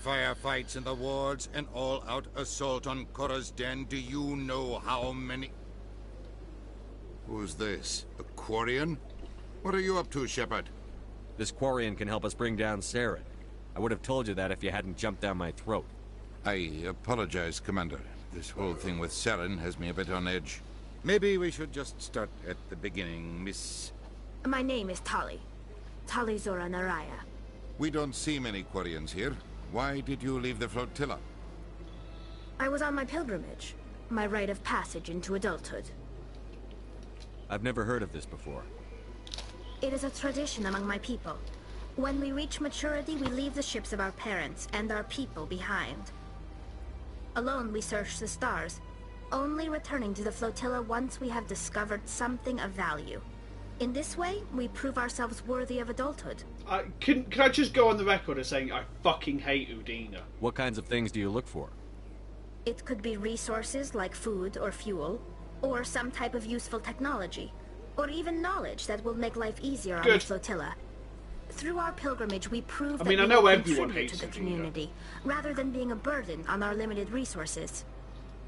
Firefights in the wards, an all-out assault on Korra's den. Do you know how many... Who's this? A Quarian? What are you up to, Shepard? This Quarian can help us bring down Saren. I would have told you that if you hadn't jumped down my throat. I apologize, Commander. This whole thing with Saren has me a bit on edge. Maybe we should just start at the beginning, Miss... My name is Tali. Tali Zora Naraya. We don't see many Quarians here. Why did you leave the flotilla? I was on my pilgrimage. My rite of passage into adulthood. I've never heard of this before. It is a tradition among my people. When we reach maturity, we leave the ships of our parents and our people behind. Alone, we search the stars, only returning to the flotilla once we have discovered something of value. In this way, we prove ourselves worthy of adulthood. Can I just go on the record as saying I fucking hate Udina? What kinds of things do you look for? It could be resources like food or fuel, or some type of useful technology, or even knowledge that will make life easier on the flotilla. Through our pilgrimage, we prove that we know will everyone contribute hates to the Udina. community, rather than being a burden on our limited resources.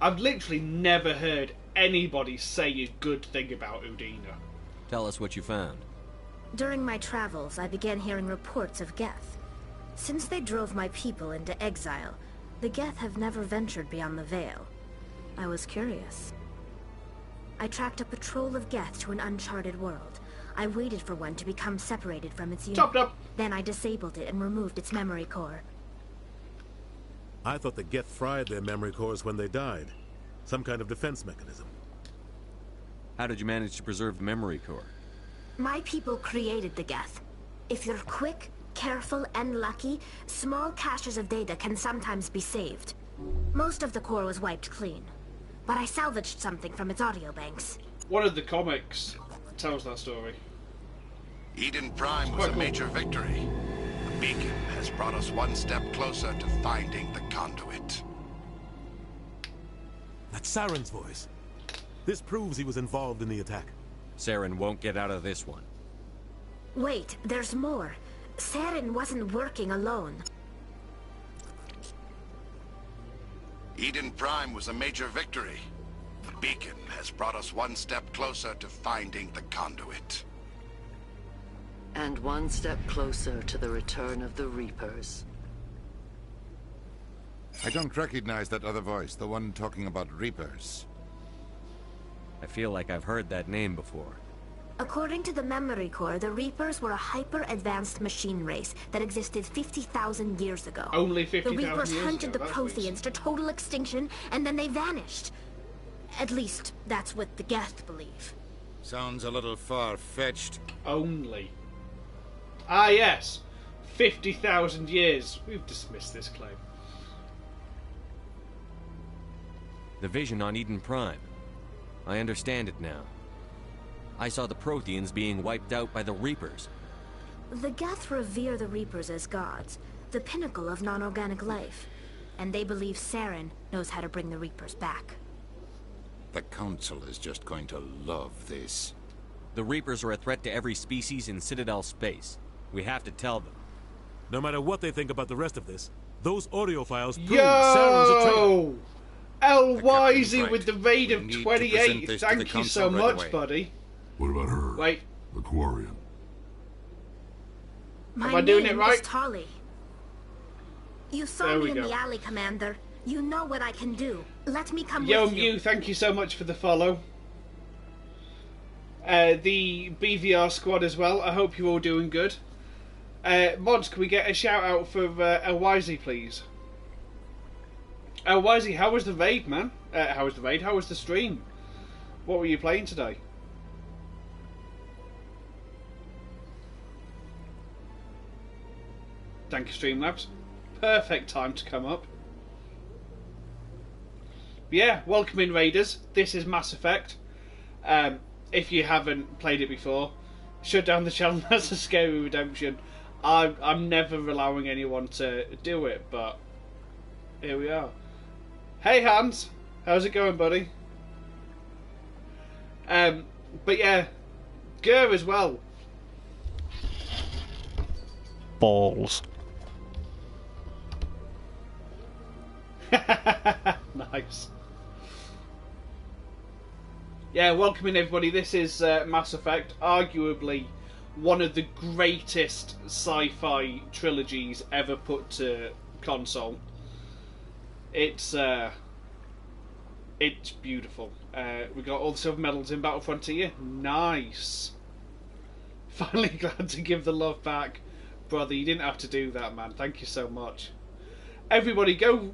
I've literally never heard anybody say a good thing about Udina. Tell us what you found. During my travels, I began hearing reports of Geth. Since they drove my people into exile, the Geth have never ventured beyond the Veil. I was curious. I tracked a patrol of Geth to an uncharted world. I waited for one to become separated from its unit. Chopped up. Then I disabled it and removed its memory core. I thought the Geth fried their memory cores when they died. Some kind of defense mechanism. How did you manage to preserve the memory core? My people created the Geth. If you're quick, careful, and lucky, small caches of data can sometimes be saved. Most of the core was wiped clean, but I salvaged something from its audio banks. One of the comics tells that story. Eden Prime was a major victory. The beacon has brought us one step closer to finding the conduit. That's Saren's voice. This proves he was involved in the attack. Saren won't get out of this one. Wait, there's more. Saren wasn't working alone. Eden Prime was a major victory. The beacon has brought us one step closer to finding the conduit. And one step closer to the return of the Reapers. I don't recognize that other voice, the one talking about Reapers. I feel like I've heard that name before. According to the memory core, the Reapers were a hyper-advanced machine race that existed 50,000 years ago. Only 50,000 years ago. The Reapers hunted the that's Protheans to total extinction, and then they vanished. At least, that's what the Geth believe. Sounds a little far-fetched. Only. Ah, yes. 50,000 years. We've dismissed this claim. The vision on Eden Prime. I understand it now. I saw the Protheans being wiped out by the Reapers. The Geth revere the Reapers as gods, the pinnacle of non-organic life. And they believe Saren knows how to bring the Reapers back. The Council is just going to love this. The Reapers are a threat to every species in Citadel space. We have to tell them. No matter what they think about the rest of this, those audio files prove Saren's a traitor. L. Wisey with the raid of 28. Thank you so much, buddy. What about her? Wait. The Quarian. Am I doing it right? Is Tali. You saw me in the alley, Commander. You know what I can do. Let me come with you. Thank you so much for the follow. The BVR squad as well. I hope you're all doing good. Mods, can we get a shout out for L. Wisey, please? Wisey, how was the raid, man? How was the raid? How was the stream? What were you playing today? Thank you, Streamlabs. Perfect time to come up. But yeah, welcome in, Raiders. This is Mass Effect. If you haven't played it before, shut down the channel. That's a scary redemption. I'm never allowing anyone to do it, but here we are. Hey Hans, how's it going, buddy? But yeah, Gur as well. Balls. Nice. Yeah, welcome in everybody. This is Mass Effect, arguably one of the greatest sci-fi trilogies ever put to console. It's beautiful. We got all the silver medals in Battle Frontier. Nice. Finally glad to give the love back. Brother, you didn't have to do that, man. Thank you so much. Everybody, go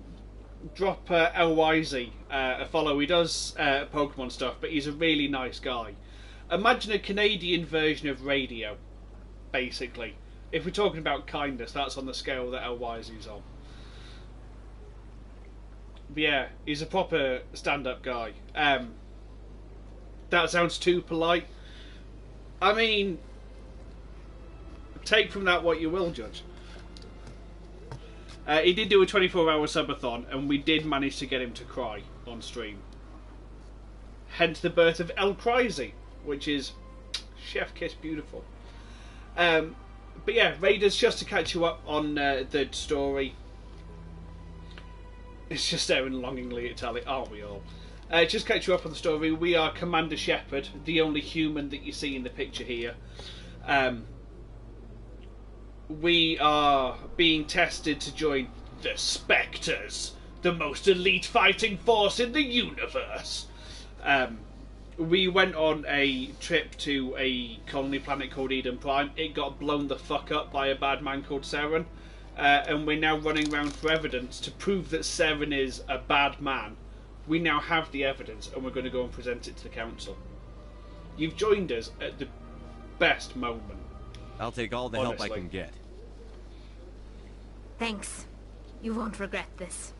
drop LYZ a follow. He does Pokemon stuff, but he's a really nice guy. Imagine a Canadian version of Radio, basically. If we're talking about kindness, that's on the scale that LYZ's on. But yeah, he's a proper stand-up guy. That sounds too polite. I mean, take from that what you will, Judge. He did do a 24-hour subathon, and we did manage to get him to cry on stream. Hence the birth of El Crazy, which is chef kiss beautiful. But yeah, Raiders, just to catch you up on the story. It's just staring longingly at Tally, aren't we all? Just to catch you up on the story, we are Commander Shepard, the only human that you see in the picture here. We are being tested to join the Spectres, the most elite fighting force in the universe. We went on a trip to a colony planet called Eden Prime. It got blown the fuck up by a bad man called Seren. And we're now running around for evidence to prove that Seren is a bad man. We now have the evidence, and we're going to go and present it to the council. You've joined us at the best moment. I'll take all the help I can get. Thanks. You won't regret this.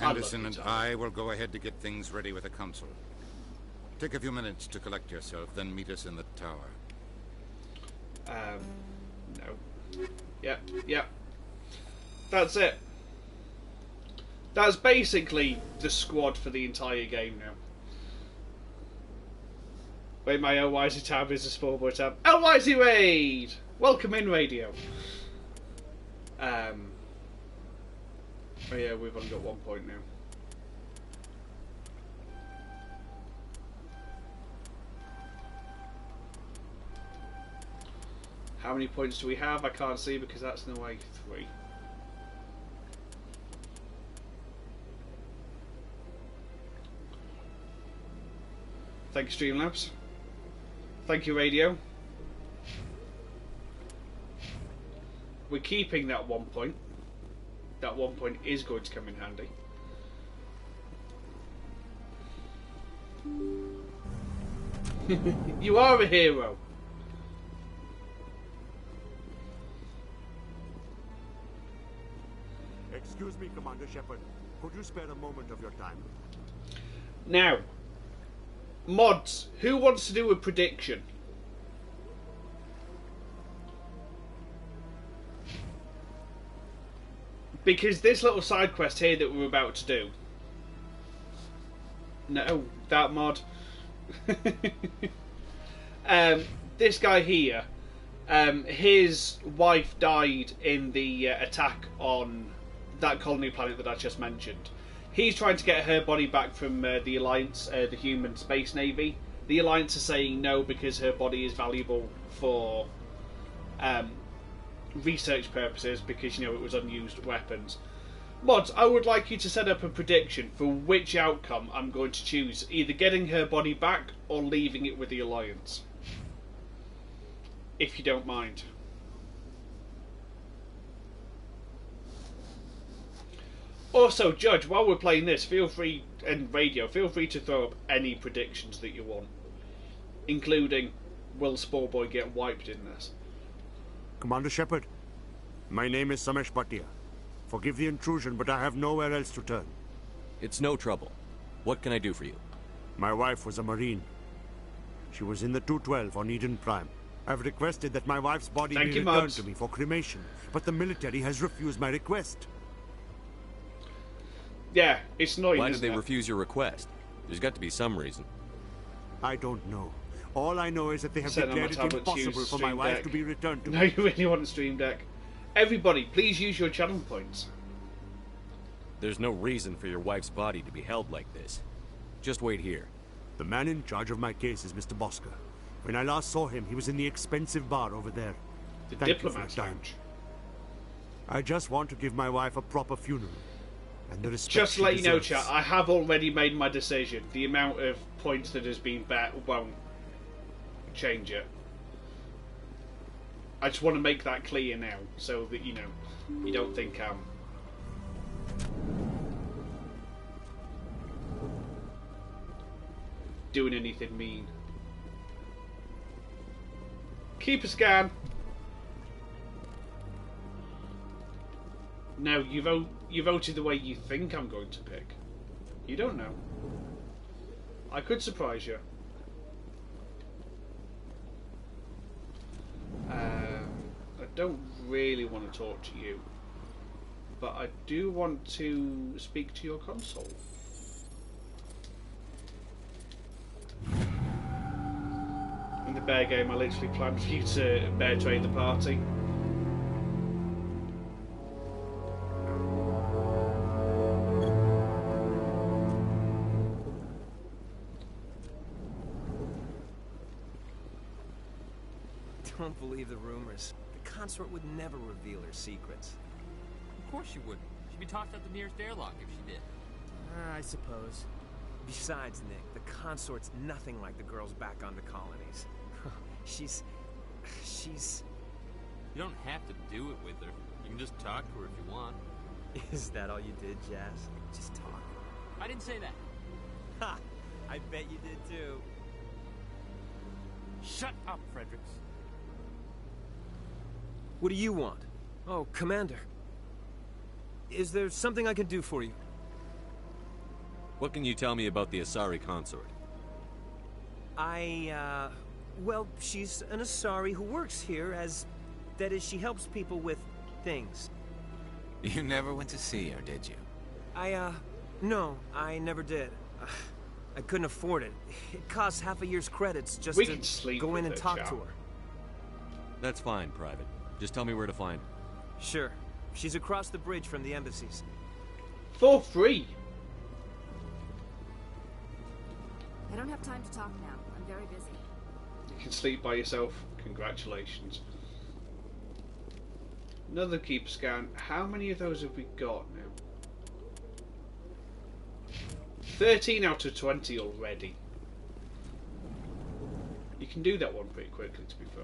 Anderson and I will go ahead to get things ready with the council. Take a few minutes to collect yourself, then meet us in the tower. No. Yeah. That's it. That's basically the squad for the entire game now. Wait, my LYZ tab is a Spallboy tab. LYZ Raid! Welcome in, Radio. Oh yeah, we've only got 1 point now. How many points do we have? I can't see because that's in the way 3. Thank you, Streamlabs. Thank you, Radio. We're keeping that 1 point. That 1 point is going to come in handy. You are a hero. Excuse me, Commander Shepard. Could you spare a moment of your time? Now, mods, who wants to do a prediction? Because this little side quest here that we're about to do. No, that mod. This guy here, his wife died in the attack on that colony planet that I just mentioned. He's trying to get her body back from the Alliance, the human space navy. The Alliance are saying no because her body is valuable for research purposes because, you know, it was unused weapons. Mods, I would like you to set up a prediction for which outcome I'm going to choose. Either getting her body back or leaving it with the Alliance. If you don't mind. Also, Judge, while we're playing this, feel free, and Radio, feel free to throw up any predictions that you want. Including, will Spallboy get wiped in this? Commander Shepard, my name is Samesh Bhatia. Forgive the intrusion, but I have nowhere else to turn. It's no trouble. What can I do for you? My wife was a Marine. She was in the 212 on Eden Prime. I've requested that my wife's body be returned to me for cremation, but the military has refused my request. Yeah, it's annoying. Why did they refuse your request? There's got to be some reason. I don't know. All I know is that they have declared it impossible for my wife to be returned to me. No, you really want a Stream Deck. Everybody, please use your channel points. There's no reason for your wife's body to be held like this. Just wait here. The man in charge of my case is Mr. Bosker. When I last saw him, he was in the expensive bar over there. The Diplomat's Lounge. I just want to give my wife a proper funeral. And the respect just to let you know, deserves. chat, I have already made my decision. The amount of points that has been bet won't change it. I just want to make that clear now, so that you don't think I'm doing anything mean. Keep a scan. No, you voted the way you think I'm going to pick. You don't know. I could surprise you. I don't really want to talk to you, but I do want to speak to your console. In the bear game, I literally planned for you to bear trade the party. Don't believe the rumors. The consort would never reveal her secrets. Of course she wouldn't. She'd be tossed out the nearest airlock if she did. I suppose. Besides, Nick, the consort's nothing like the girls back on the colonies. She's... You don't have to do it with her. You can just talk to her if you want. Is that all you did, Jazz? Just talk? I didn't say that. Ha! I bet you did too. Shut up, Fredericks. What do you want? Oh, Commander. Is there something I can do for you? What can you tell me about the Asari consort? Well, she's an Asari who works here as... That is, she helps people with things. You never went to see her, did you? No, I never did. I couldn't afford it. It costs half a year's credits just to go in and talk to her. That's fine, Private. Just tell me where to find her. Sure. She's across the bridge from the embassies. For free. I don't have time to talk now. I'm very busy. You can sleep by yourself. Congratulations. Another keep scan. How many of those have we got now? 13 out of 20 already. You can do that one pretty quickly, to be fair.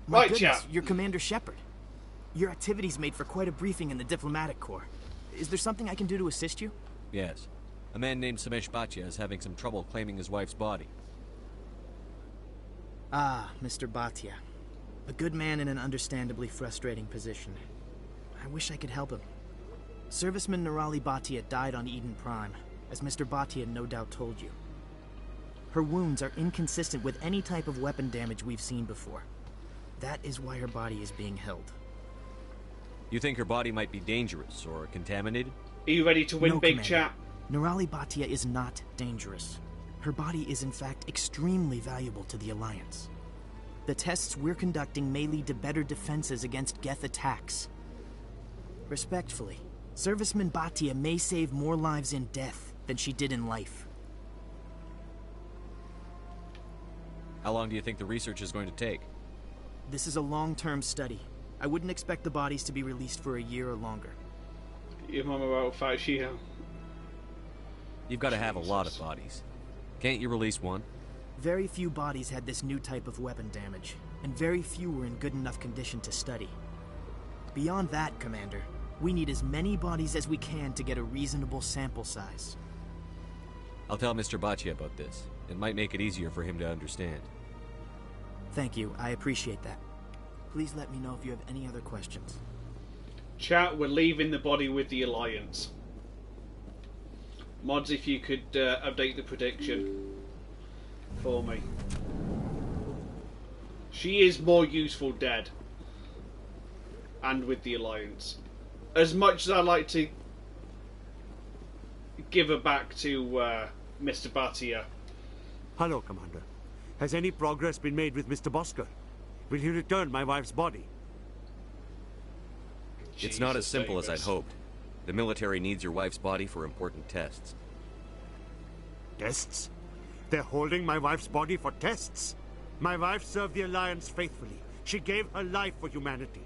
My goodness, you're Commander Shepard. Your activities made for quite a briefing in the diplomatic corps. Is there something I can do to assist you? Yes. A man named Samesh Bhatia is having some trouble claiming his wife's body. Ah, Mr. Bhatia. A good man in an understandably frustrating position. I wish I could help him. Serviceman Nirali Bhatia died on Eden Prime, as Mr. Bhatia no doubt told you. Her wounds are inconsistent with any type of weapon damage we've seen before. That is why her body is being held. You think her body might be dangerous or contaminated? Are you ready to win, no, big Commander. chap? Nirali Bhatia is not dangerous. Her body is in fact extremely valuable to the Alliance. The tests we're conducting may lead to better defenses against Geth attacks. Respectfully, Serviceman Bhatia may save more lives in death than she did in life. How long do you think the research is going to take? This is a long-term study. I wouldn't expect the bodies to be released for a year or longer. Your mama about 5 years. You've got to have a lot of bodies. Can't you release one? Very few bodies had this new type of weapon damage, and very few were in good enough condition to study. Beyond that, Commander, we need as many bodies as we can to get a reasonable sample size. I'll tell Mr. Bhatia about this. It might make it easier for him to understand. Thank you, I appreciate that. Please let me know if you have any other questions. Chat, we're leaving the body with the Alliance. Mods, if you could update the prediction for me. She is more useful dead. And with the Alliance. As much as I like to give her back to Mr. Bhatia. Hello, Commander. Has any progress been made with Mr. Bosker? Will he return my wife's body? It's not as simple as I'd hoped. The military needs your wife's body for important tests. Tests? They're holding my wife's body for tests? My wife served the Alliance faithfully. She gave her life for humanity.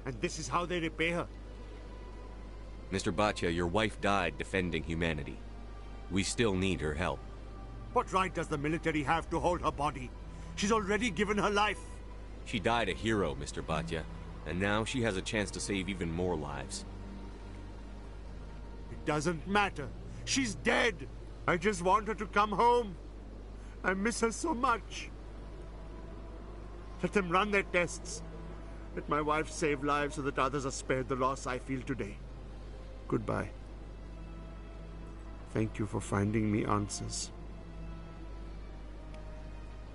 And this is how they repay her. Mr. Bhatia, your wife died defending humanity. We still need her help. What right does the military have to hold her body? She's already given her life. She died a hero, Mr. Bhatia, and now she has a chance to save even more lives. It doesn't matter. She's dead. I just want her to come home. I miss her so much. Let them run their tests. Let my wife save lives so that others are spared the loss I feel today. Goodbye. Thank you for finding me answers.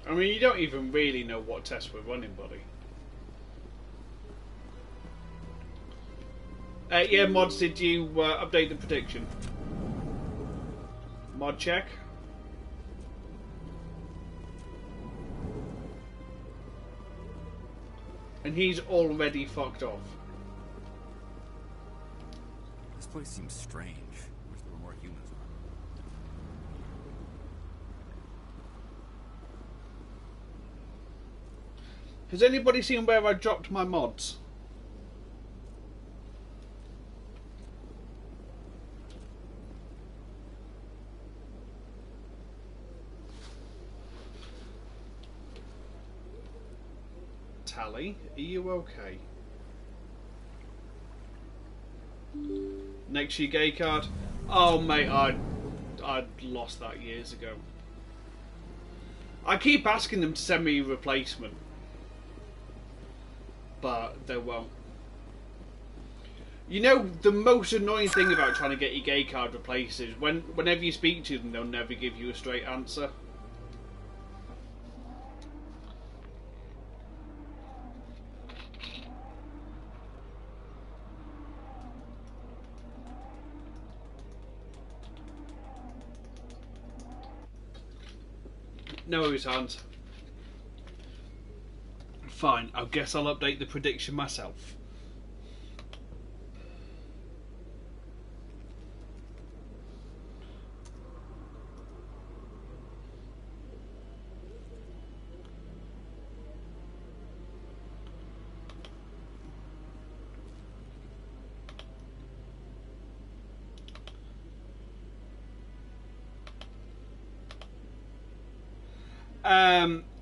I mean, you don't even really know what tests we're running, buddy. Yeah, mods, did you update the prediction? Mod check. And he's already fucked off. This place seems strange. Wish there were more humans around. Has anybody seen where I dropped my mods? Tally, are you okay? Next year gay card. Oh mate, I'd lost that years ago. I keep asking them to send me a replacement, but they won't. You know, the most annoying thing about trying to get your gay card replaced is whenever you speak to them, they'll never give you a straight answer. No worries, Hans. Fine, I guess I'll update the prediction myself.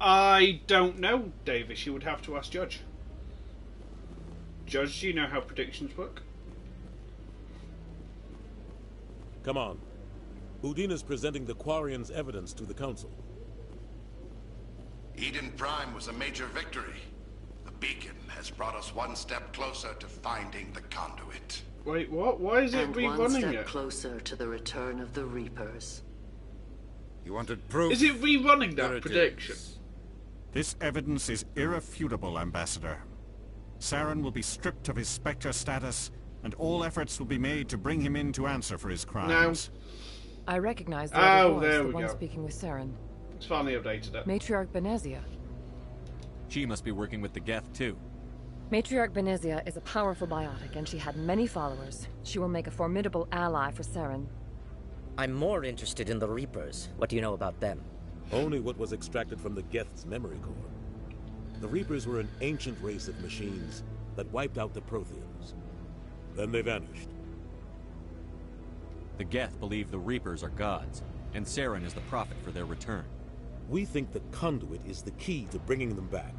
I don't know, Davis. You would have to ask Judge. Judge, do you know how predictions work? Come on. Udina's presenting the Quarian's evidence to the Council. Eden Prime was a major victory. The beacon has brought us one step closer to finding the conduit. Wait, what? Why is it rerunning it? And one step closer to the return of the Reapers. You wanted proof? Is it rerunning that prediction? This evidence is irrefutable, Ambassador. Saren will be stripped of his Spectre status, and all efforts will be made to bring him in to answer for his crimes. I recognize the other voice, there the we one go. Speaking with Saren. It's finally updated it. Matriarch Benezia. She must be working with the Geth, too. Matriarch Benezia is a powerful biotic, and she had many followers. She will make a formidable ally for Saren. I'm more interested in the Reapers. What do you know about them? Only what was extracted from the Geth's memory core. The Reapers were an ancient race of machines that wiped out the Protheans. Then they vanished. The Geth believe the Reapers are gods, and Saren is the prophet for their return. We think the conduit is the key to bringing them back.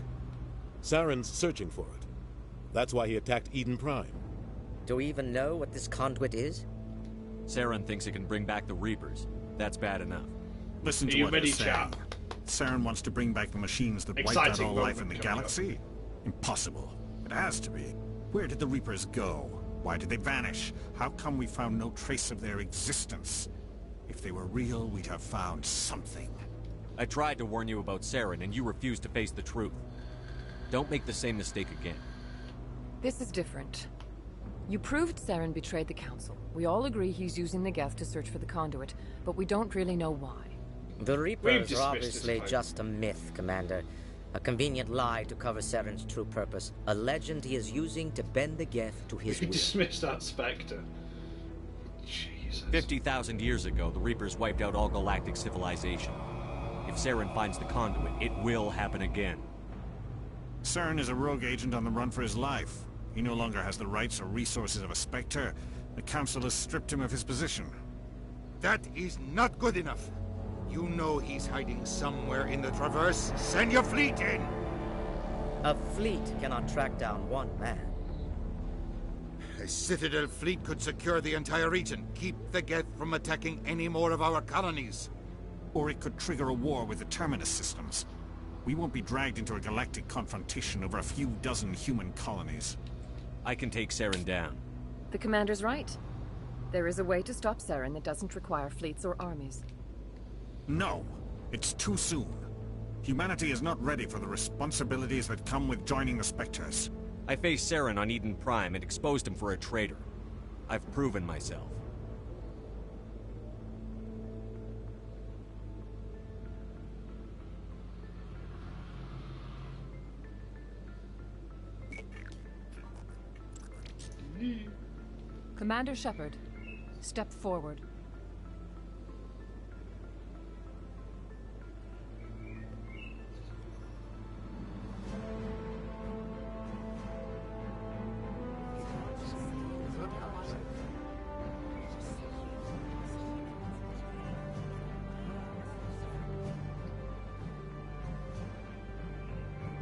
Saren's searching for it. That's why he attacked Eden Prime. Do we even know what this conduit is? Saren thinks it can bring back the Reapers. That's bad enough. Listen to what he's saying. Saren wants to bring back the machines that wiped out all life in the galaxy? Impossible. It has to be. Where did the Reapers go? Why did they vanish? How come we found no trace of their existence? If they were real, we'd have found something. I tried to warn you about Saren, and you refused to face the truth. Don't make the same mistake again. This is different. You proved Saren betrayed the Council. We all agree he's using the Geth to search for the conduit, but we don't really know why. The Reapers are obviously just a myth, Commander. A convenient lie to cover Saren's true purpose. A legend he is using to bend the Geth to his will. Dismiss that Spectre. Jesus. 50,000 years ago, the Reapers wiped out all galactic civilization. If Saren finds the conduit, it will happen again. Saren is a rogue agent on the run for his life. He no longer has the rights or resources of a Spectre, The Council has stripped him of his position. That is not good enough. You know he's hiding somewhere in the Traverse. Send your fleet in! A fleet cannot track down one man. A Citadel fleet could secure the entire region, keep the Geth from attacking any more of our colonies. Or it could trigger a war with the Terminus systems. We won't be dragged into a galactic confrontation over a few dozen human colonies. I can take Saren down. The commander's right. There is a way to stop Saren that doesn't require fleets or armies. No, it's too soon. Humanity is not ready for the responsibilities that come with joining the Spectres. I faced Saren on Eden Prime and exposed him for a traitor. I've proven myself. Commander Shepard, step forward.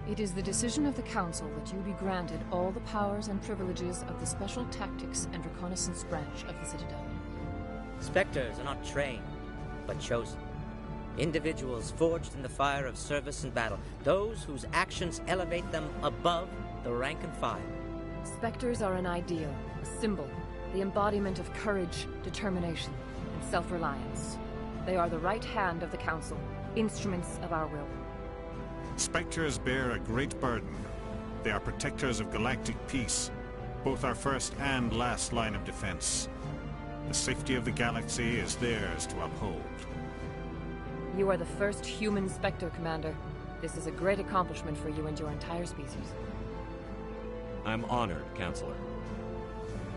It is the decision of the Council that you be granted all the powers and privileges of the Special Tactics and Reconnaissance branch of the Citadel. Spectres are not trained, but chosen. Individuals forged in the fire of service and battle. Those whose actions elevate them above the rank and file. Spectres are an ideal, a symbol, the embodiment of courage, determination, and self-reliance. They are the right hand of the Council, instruments of our will. Spectres bear a great burden. They are protectors of galactic peace, both our first and last line of defense. The safety of the galaxy is theirs to uphold. You are the first human Spectre, Commander. This is a great accomplishment for you and your entire species. I'm honored, Counselor.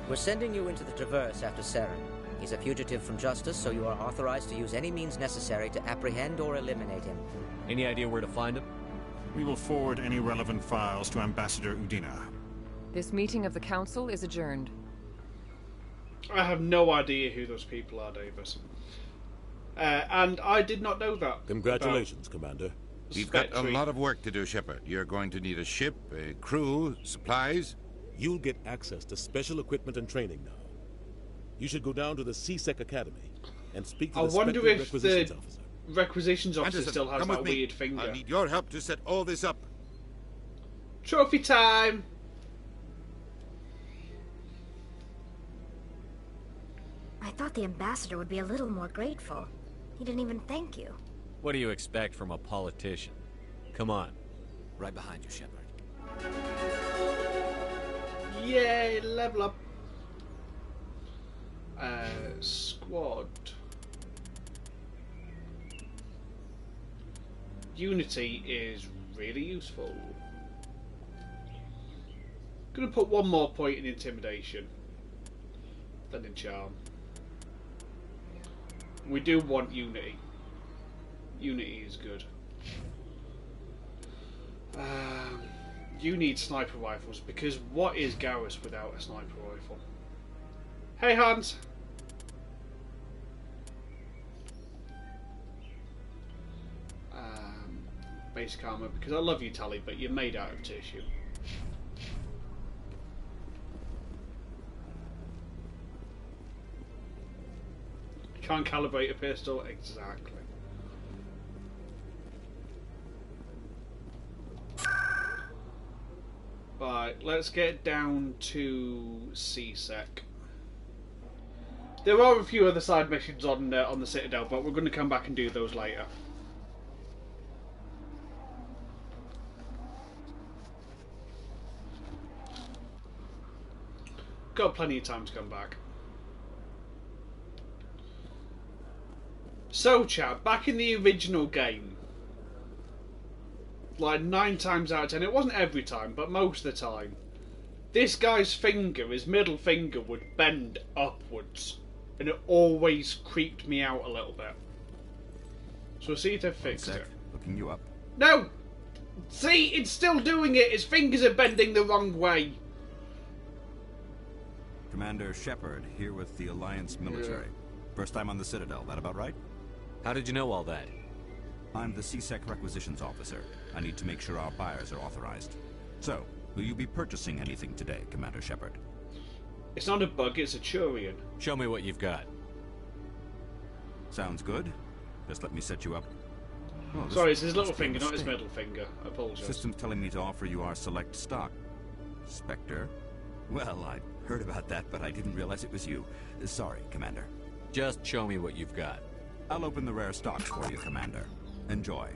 We're sending you into the Traverse after Saren. He's a fugitive from justice, so you are authorized to use any means necessary to apprehend or eliminate him. Any idea where to find him? We will forward any relevant files to Ambassador Udina. This meeting of the Council is adjourned. I have no idea who those people are, Davis. And I did not know that. Congratulations, Commander. We've got a lot of work to do, Shepard. You're going to need a ship, a crew, supplies. You'll get access to special equipment and training now. You should go down to the CSEC Academy and speak to the Spectre Requisitions Officer. Requisitions officer Anderson, still has that weird finger. I need your help to set all this up. Trophy time! I thought the ambassador would be a little more grateful. He didn't even thank you. What do you expect from a politician? Come on. Right behind you, Shepard. Yay, level up. Squad. Unity is really useful. Gonna put one more point in intimidation, then in charm. We do want unity. Unity is good. You need sniper rifles, because what is Garrus without a sniper rifle? Hey Hans! Basic armor, because I love you, Tally, but you're made out of tissue. Can't calibrate a pistol? Exactly. Right, let's get down to CSEC. There are a few other side missions on the Citadel, but we're going to come back and do those later. Got plenty of time to come back. So, chat, back in the original game, like 9 times out of 10, it wasn't every time, but most of the time, this guy's finger, his middle finger, would bend upwards, and it always creeped me out a little bit. So we'll see if they fixed it. Looking you up. No! See, it's still doing it! His fingers are bending the wrong way! Commander Shepard, here with the Alliance military. First time on the Citadel, that about right? How did you know all that? I'm the CSEC requisitions officer. I need to make sure our buyers are authorized. So, will you be purchasing anything today, Commander Shepard? It's not a bug, it's a Turian. Show me what you've got. Sounds good. Just let me set you up. Oh, sorry, it's his little finger, not his middle finger. I apologize. System's telling me to offer you our select stock. Spectre? Well, I heard about that, but I didn't realize it was you. Sorry, Commander. Just show me what you've got. I'll open the rare stocks for you, Commander. Enjoy.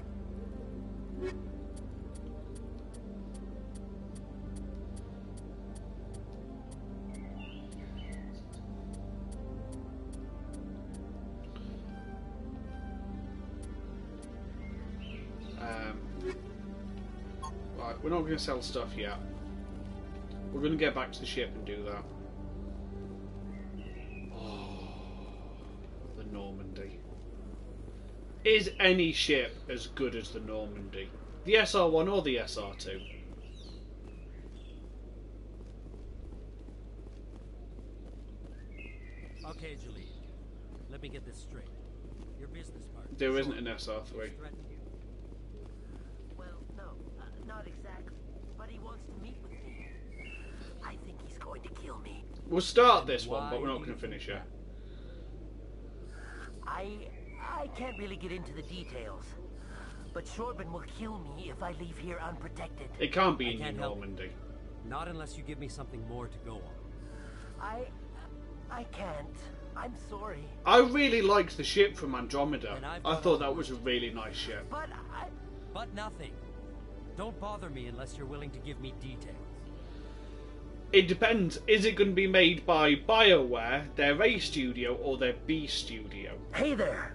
Right, we're not going to sell stuff yet. We're going to get back to the ship and do that. Oh, the Normandy. Is any ship as good as the Normandy? The SR-1 or the SR-2? Okay, Julie. Let me get this straight. Your business partner. There isn't an SR-3. Well, no, not exactly. But he wants to meet with me. I think he's going to kill me. We'll start this one, but we're not going to finish it. I can't really get into the details. But Shorban will kill me if I leave here unprotected. It can't be in New Normandy. Not unless you give me something more to go on. I can't. I'm sorry. I really liked the ship from Andromeda. I thought that was a really nice ship. But nothing. Don't bother me unless you're willing to give me details. It depends. Is it going to be made by BioWare, their A studio, or their B studio? Hey there.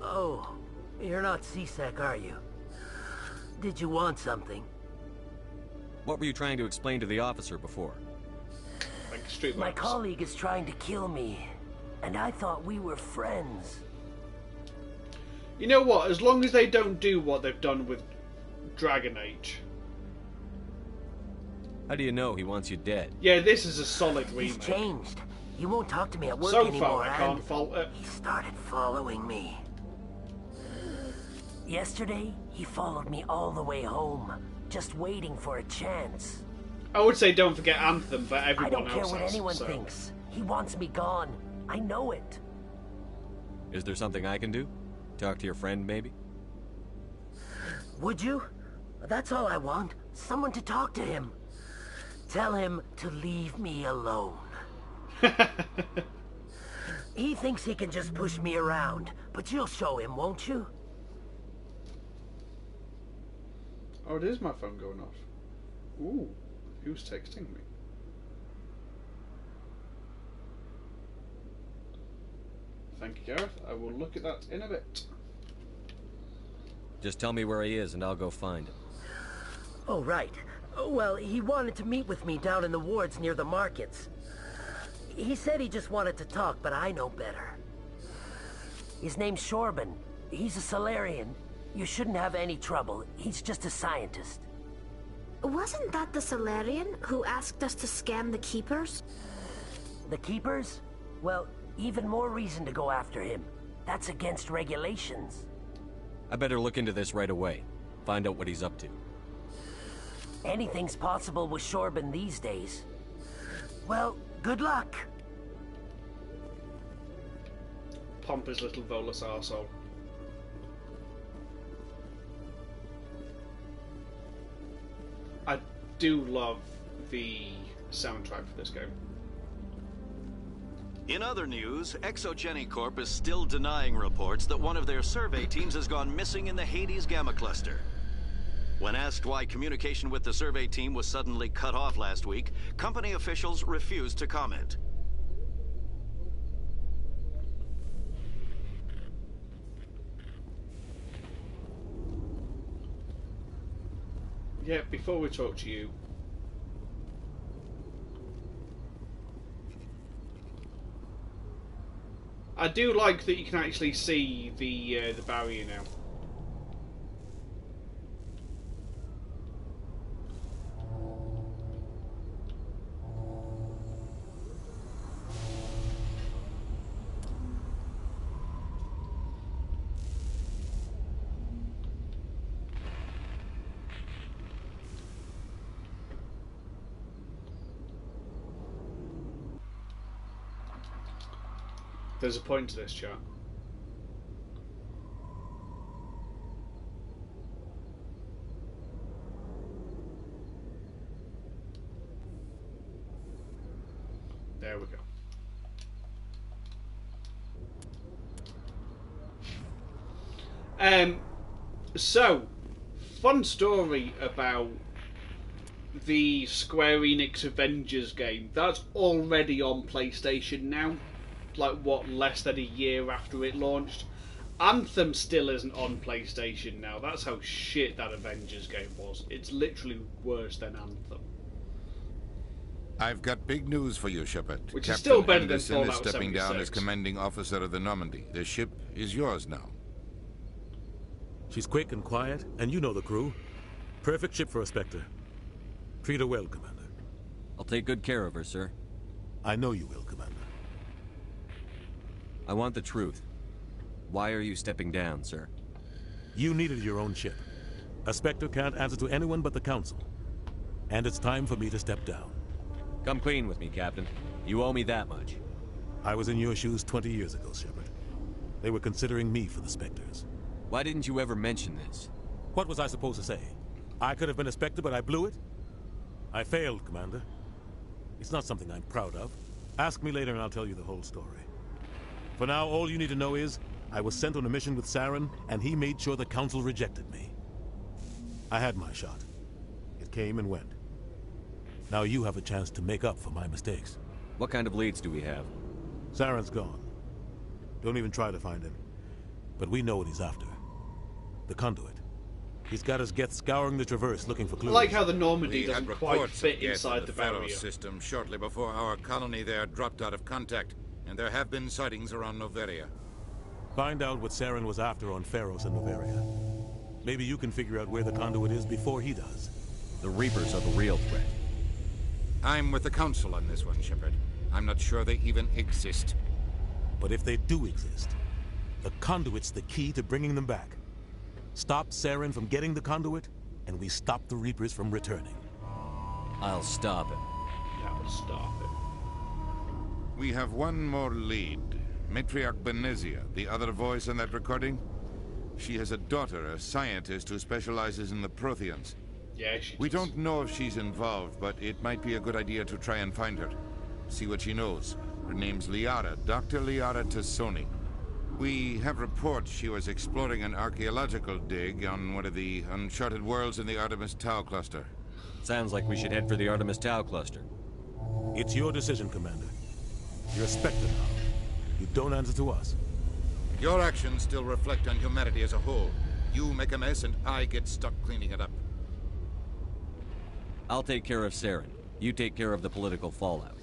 Oh, you're not CSEC, are you? Did you want something? What were you trying to explain to the officer before? Like street My colleague is trying to kill me, and I thought we were friends. You know what? As long as they don't do what they've done with Dragon Age. How do you know he wants you dead? Yeah, this is a solid remake. He's changed. He won't talk to me at work so anymore. So far, I can't fault it. He started following me. Yesterday, he followed me all the way home, just waiting for a chance. I would say don't forget Anthem, but everyone else I don't care what has, anyone thinks. He wants me gone. I know it. Is there something I can do? Talk to your friend, maybe? Would you? That's all I want. Someone to talk to him. Tell him to leave me alone. He thinks he can just push me around, but you'll show him, won't you? Oh, it is my phone going off. Ooh, who's texting me? Thank you, Gareth. I will look at that in a bit. Just tell me where he is and I'll go find him. Oh, right. Well, he wanted to meet with me down in the wards near the markets. He said he just wanted to talk, but I know better. His name's Shorban. He's a Solarian. You shouldn't have any trouble. He's just a scientist. Wasn't that the Solarian who asked us to scan the Keepers? The Keepers? Well, even more reason to go after him. That's against regulations. I better look into this right away. Find out what he's up to. Anything's possible with Shorban these days. Well, good luck. Pompous little Volus arsehole. I do love the soundtrack for this game. In other news, Exogeny Corp is still denying reports that one of their survey teams has gone missing in the Hades Gamma Cluster. When asked why communication with the survey team was suddenly cut off last week, company officials refused to comment. Yeah, before we talk to you, I do like that you can actually see the barrier now. There's a point to this, chat. There we go. So, fun story about the Square Enix Avengers game. That's already on PlayStation now. Like, what, less than a year after it launched? Anthem still isn't on PlayStation now. That's how shit that Avengers game was. It's literally worse than Anthem. I've got big news for you, Shepard. Which Captain is still better Anderson than is Fallout stepping 76. down as commanding officer of the Normandy. The ship is yours now. She's quick and quiet, and you know the crew. Perfect ship for a Spectre. Treat her well, Commander. I'll take good care of her, sir. I know you will, Commander. I want the truth. Why are you stepping down, sir? You needed your own ship. A Spectre can't answer to anyone but the Council. And it's time for me to step down. Come clean with me, Captain. You owe me that much. I was in your shoes 20 years ago, Shepard. They were considering me for the Spectres. Why didn't you ever mention this? What was I supposed to say? I could have been a Spectre, but I blew it? I failed, Commander. It's not something I'm proud of. Ask me later and I'll tell you the whole story. For now, all you need to know is, I was sent on a mission with Saren, and he made sure the Council rejected me. I had my shot. It came and went. Now you have a chance to make up for my mistakes. What kind of leads do we have? Saren's gone. Don't even try to find him. But we know what he's after. The conduit. He's got his Geth scouring the Traverse looking for clues. I like how the Normandy We doesn't had quite reports fit of Geth inside in the Pharaoh barrier. system shortly before our colony there dropped out of contact, and there have been sightings around Noveria. Find out what Saren was after on Pharos and Noveria. Maybe you can figure out where the conduit is before he does. The Reapers are the real threat. I'm with the Council on this one, Shepard. I'm not sure they even exist. But if they do exist, the conduit's the key to bringing them back. Stop Saren from getting the conduit, and we stop the Reapers from returning. I'll stop him. I'll stop him. We have one more lead. Matriarch Benezia, the other voice in that recording. She has a daughter, a scientist who specializes in the Protheans. Yeah, We don't know if she's involved, but it might be a good idea to try and find her. See what she knows. Her name's Liara, Dr. Liara Tassoni. We have reports she was exploring an archaeological dig on one of the uncharted worlds in the Artemis Tau cluster. Sounds like we should head for the Artemis Tau cluster. It's your decision, Commander. You're a Spectre now. You don't answer to us. Your actions still reflect on humanity as a whole. You make a mess and I get stuck cleaning it up. I'll take care of Saren. You take care of the political fallout.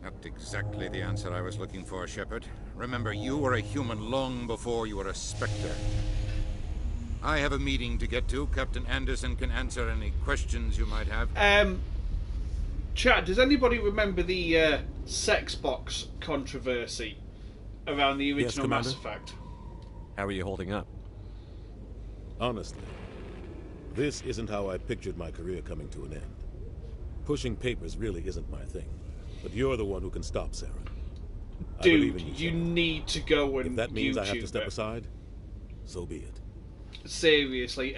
Not exactly the answer I was looking for, Shepard. Remember, you were a human long before you were a Spectre. I have a meeting to get to. Captain Anderson can answer any questions you might have. Chat, does anybody remember the sex box controversy around the original Mass Effect? How are you holding up? Honestly, this isn't how I pictured my career coming to an end. Pushing papers really isn't my thing. But you're the one who can stop Saren. Dude, you need to go and if that means YouTube I have to step aside, so be it. Seriously.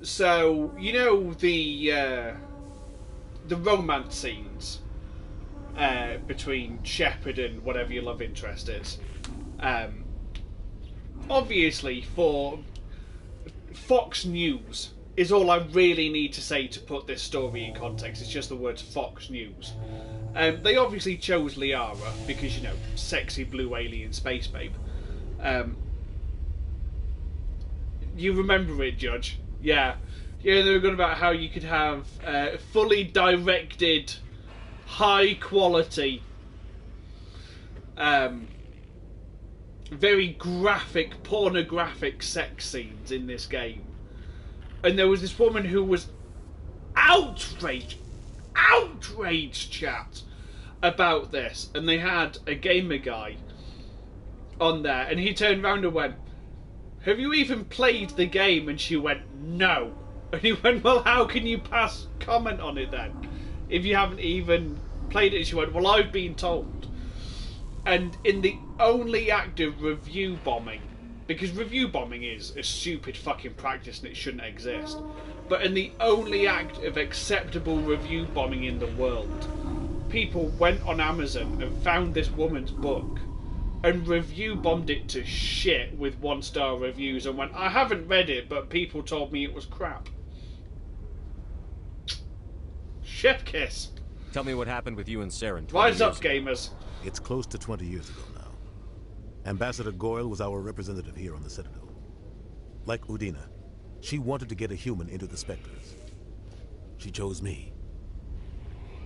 So, you know the romance scenes between Shepard and whatever your love interest is. Obviously, for Fox News is all I really need to say to put this story in context. It's just the words Fox News. They obviously chose Liara because, you know, sexy blue alien space babe. You remember it, Judge? Yeah. Yeah, they were going about how you could have fully directed, high quality, very graphic, pornographic sex scenes in this game. And there was this woman who was outraged, chat, about this. And they had a gamer guy on there, and he turned around and went, "Have you even played the game?" And she went, "No." And he went, "Well, how can you pass comment on it then, if you haven't even played it?" And she went, "Well, I've been told." And in the only act of review bombing, because review bombing is a stupid fucking practice and it shouldn't exist, but in the only act of acceptable review bombing in the world, people went on Amazon and found this woman's book and review bombed it to shit with 1-star reviews and went, I haven't read it, but people told me it was crap. Chef kiss. Tell me what happened with you and Saren. Rise up, gamers. It's close to 20 years ago now. Ambassador Goyle was our representative here on the Citadel. Like Udina, she wanted to get a human into the Spectres. She chose me.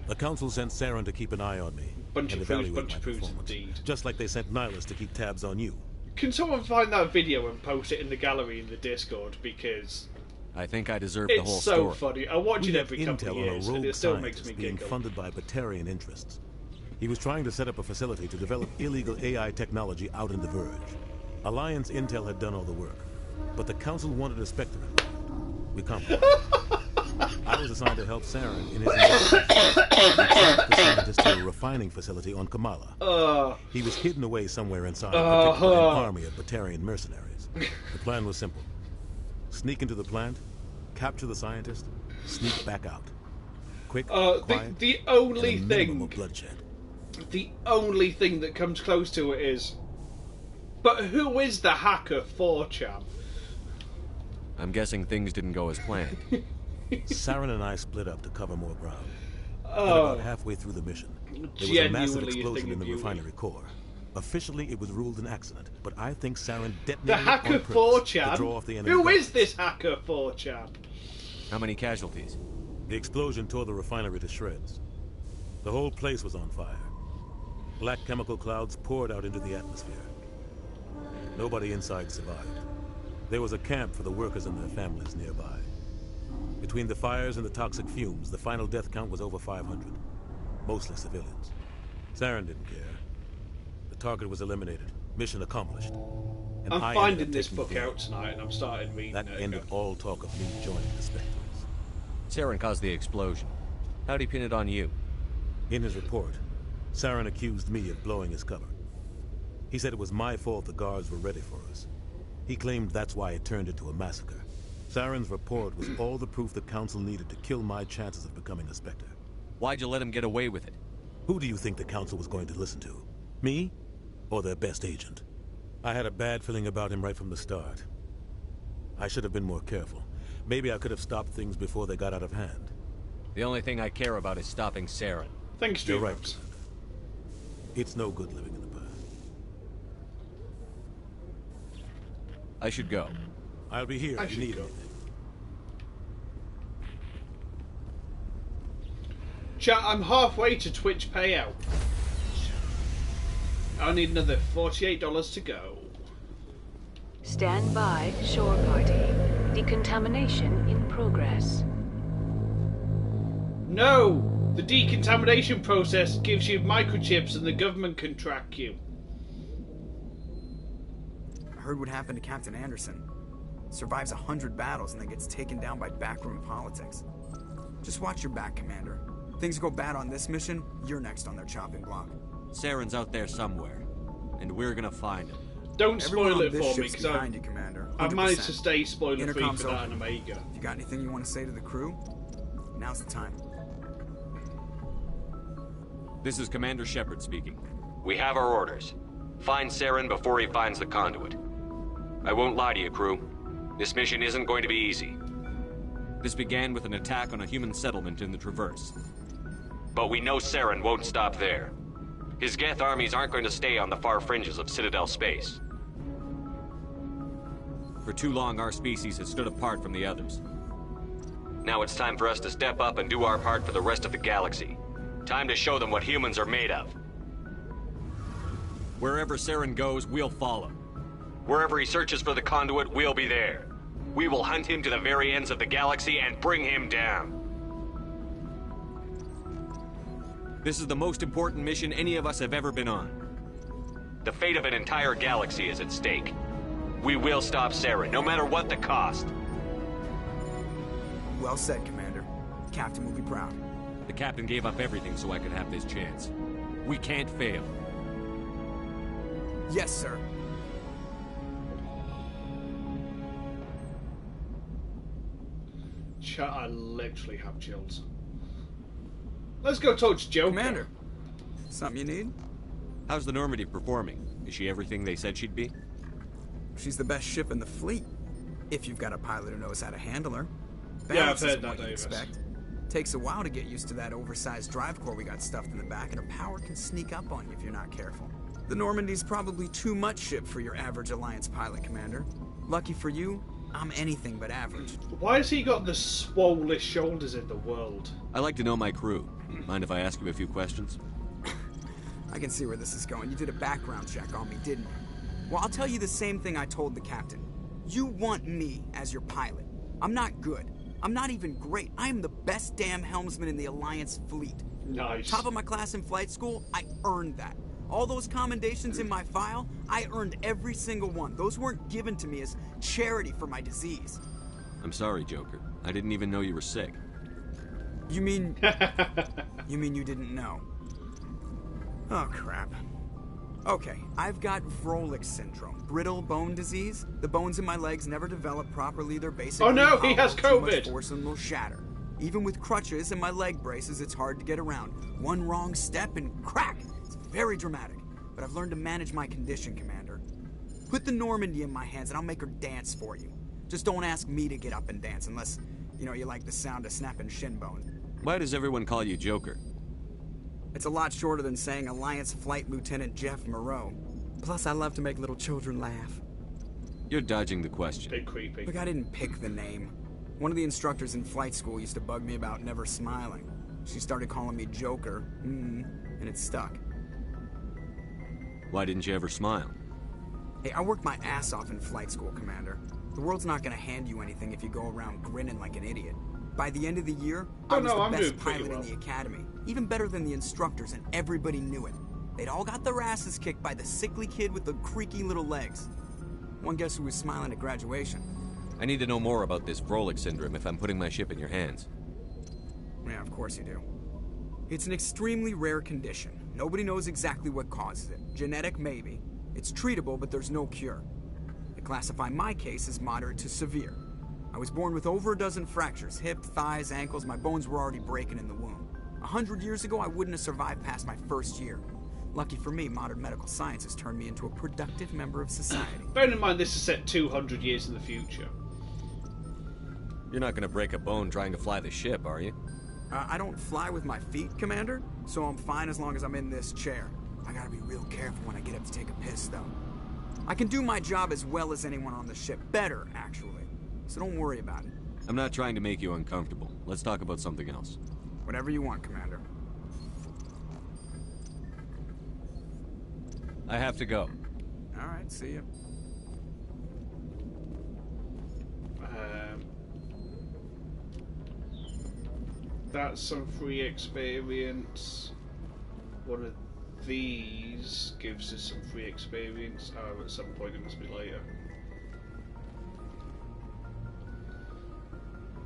The Council sent Saren to keep an eye on me and evaluate my performance, just like they sent Nihilus to keep tabs on you. Can someone find that video and post it in the gallery in the Discord, because I think I deserve the whole story. It's so funny. I watch it every couple of years, and it still makes me giggle. Being funded by Batarian interests. He was trying to set up a facility to develop illegal AI technology out in the Verge. Alliance Intel had done all the work, but the Council wanted a Spectre involved. We compromised. I was assigned to help Saren in his investigation. The scientist to a refining facility on Kamala. He was hidden away somewhere inside, protected by an army of Batarian mercenaries. The plan was simple. Sneak into the plant, capture the scientist, sneak back out. Quick, quiet, the only and a thing... minimum of bloodshed. The only thing that comes close to it is... But who is the hacker 4chan? I'm guessing things didn't go as planned. Saren and I split up to cover more ground. And about halfway through the mission, there was a massive explosion in the refinery core. Officially, it was ruled an accident, but I think Saren detonated the hacker on purpose 4chan? to draw off the enemy. Who is this hacker 4chan? How many casualties? The explosion tore the refinery to shreds. The whole place was on fire. Black chemical clouds poured out into the atmosphere. Nobody inside survived. There was a camp for the workers and their families nearby. Between the fires and the toxic fumes, the final death count was over 500. Mostly civilians. Saren didn't care. The target was eliminated. Mission accomplished. And I'm finding this book out tonight and I'm starting reading it. That ended all talk of me joining the Spectres. Saren caused the explosion. How'd he pin it on you? In his report, Saren accused me of blowing his cover. He said it was my fault the guards were ready for us. He claimed that's why it turned into a massacre. Saren's report was all the proof the Council needed to kill my chances of becoming a Spectre. Why'd you let him get away with it? Who do you think the Council was going to listen to? Me? Or their best agent? I had a bad feeling about him right from the start. I should have been more careful. Maybe I could have stopped things before they got out of hand. The only thing I care about is stopping Saren. Thanks, You're right. It's no good living in the past. I should go. I'll be here if you need anything. Chat, I'm halfway to Twitch payout. I need another $48 to go. Stand by, shore party. Decontamination in progress. No! The decontamination process gives you microchips and the government can track you. I heard what happened to Captain Anderson. Survives 100 battles and then gets taken down by backroom politics. Just watch your back, Commander. Things go bad on this mission, you're next on their chopping block. Saren's out there somewhere, and we're gonna find him. Don't spoil it for me, because I've managed to stay spoiler free for that in Omega. If you got anything you want to say to the crew, now's the time. This is Commander Shepard speaking. We have our orders. Find Saren before he finds the conduit. I won't lie to you, crew. This mission isn't going to be easy. This began with an attack on a human settlement in the Traverse. But we know Saren won't stop there. His Geth armies aren't going to stay on the far fringes of Citadel space. For too long, our species has stood apart from the others. Now it's time for us to step up and do our part for the rest of the galaxy. Time to show them what humans are made of. Wherever Saren goes, we'll follow. Wherever he searches for the conduit, we'll be there. We will hunt him to the very ends of the galaxy and bring him down. This is the most important mission any of us have ever been on. The fate of an entire galaxy is at stake. We will stop Saren, no matter what the cost. Well said, Commander. The Captain will be proud. The Captain gave up everything so I could have this chance. We can't fail. Yes, sir. Chat, I literally have chills. Let's go talk to Joker. Commander, something you need? How's the Normandy performing? Is she everything they said she'd be? She's the best ship in the fleet. If you've got a pilot who knows how to handle her. Yeah, I've Balance heard isn't that, what you Davis. expect. Takes a while to get used to that oversized drive core we got stuffed in the back, and her power can sneak up on you if you're not careful. The Normandy's probably too much ship for your average Alliance pilot, Commander. Lucky for you, I'm anything but average. Why has he got the swollest shoulders in the world? I like to know my crew. Mind if I ask you a few questions? I can see where this is going. You did a background check on me, didn't you? Well, I'll tell you the same thing I told the captain. You want me as your pilot. I'm not good. I'm not even great. I am the best damn helmsman in the Alliance fleet. Nice. Top of my class in flight school, I earned that. All those commendations in my file, I earned every single one. Those weren't given to me as charity for my disease. I'm sorry, Joker. I didn't even know you were sick. You mean... you mean you didn't know? Oh, crap. Okay, I've got Vrolik syndrome, brittle bone disease. The bones in my legs never develop properly. They're basically Oh no, he hollow, has too much COVID. force and they'll shatter. Even with crutches and my leg braces, it's hard to get around. One wrong step and crack! It's very dramatic. But I've learned to manage my condition, Commander. Put the Normandy in my hands and I'll make her dance for you. Just don't ask me to get up and dance unless, you know, you like the sound of snapping shin bone. Why does everyone call you Joker? It's a lot shorter than saying Alliance Flight Lieutenant Jeff Moreau. Plus, I love to make little children laugh. You're dodging the question. Bit creepy. Look, I didn't pick the name. One of the instructors in flight school used to bug me about never smiling. She started calling me Joker, and it stuck. Why didn't you ever smile? Hey, I worked my ass off in flight school, Commander. The world's not gonna hand you anything if you go around grinning like an idiot. By the end of the year, I was the best pilot in the academy. Even better than the instructors, and everybody knew it. They'd all got their asses kicked by the sickly kid with the creaky little legs. One guess who was smiling at graduation? I need to know more about this Vrolik syndrome if I'm putting my ship in your hands. Yeah, of course you do. It's an extremely rare condition. Nobody knows exactly what causes it. Genetic, maybe. It's treatable, but there's no cure. They classify my case as moderate to severe. I was born with over a dozen fractures, hip, thighs, ankles. My bones were already breaking in the womb. 100 years ago, I wouldn't have survived past my first year. Lucky for me, modern medical science has turned me into a productive member of society. Bearing in mind this is set 200 years in the future. You're not going to break a bone trying to fly the ship, are you? I don't fly with my feet, Commander, so I'm fine as long as I'm in this chair. I gotta be real careful when I get up to take a piss, though. I can do my job as well as anyone on the ship. Better, actually. So don't worry about it. I'm not trying to make you uncomfortable. Let's talk about something else. Whatever you want, Commander. I have to go. All right, see you. That's some free experience. One of these gives us some free experience. Oh, at some point it must be later.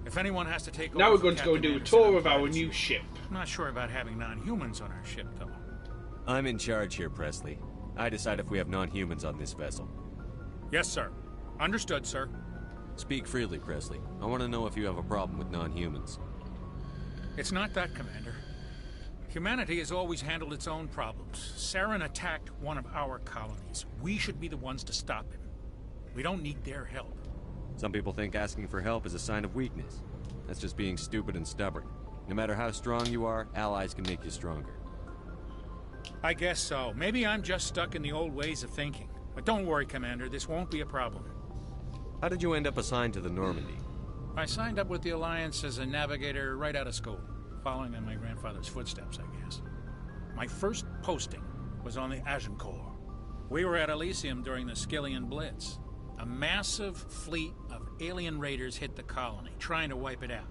If anyone has to take now over we're going to go and do a tour of our new ship. I'm not sure about having non-humans on our ship, though. I'm in charge here, Presley. I decide if we have non-humans on this vessel. Yes, sir. Understood, sir. Speak freely, Presley. I want to know if you have a problem with non-humans. It's not that, Commander. Humanity has always handled its own problems. Saren attacked one of our colonies. We should be the ones to stop him. We don't need their help. Some people think asking for help is a sign of weakness. That's just being stupid and stubborn. No matter how strong you are, allies can make you stronger. I guess so. Maybe I'm just stuck in the old ways of thinking. But don't worry, Commander. This won't be a problem. How did you end up assigned to the Normandy? I signed up with the Alliance as a navigator right out of school, following in my grandfather's footsteps, I guess. My first posting was on the Agincourt. We were at Elysium during the Skillian Blitz. A massive fleet of alien raiders hit the colony, trying to wipe it out.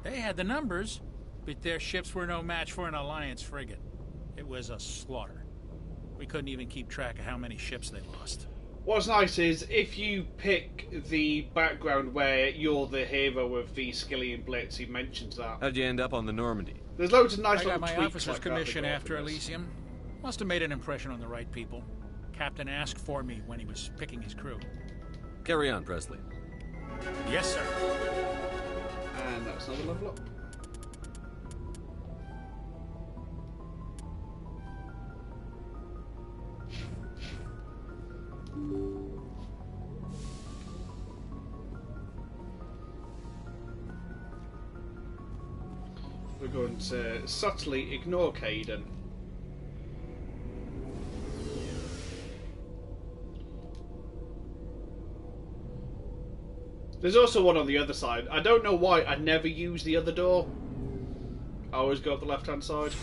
They had the numbers, but their ships were no match for an Alliance frigate. It was a slaughter. We couldn't even keep track of how many ships they lost. What's nice is if you pick the background where you're the hero of the Skillian Blitz, he mentions that. How'd you end up on the Normandy? There's loads of nice I little got my tweaks officer's like that commission that go after off in this. Elysium. Must have made an impression on the right people. Captain asked for me when he was picking his crew. Carry on, Presley. Yes, sir. And that's another level up. We're going to subtly ignore Caden. There's also one on the other side. I don't know why I never use the other door. I always go up the left-hand side.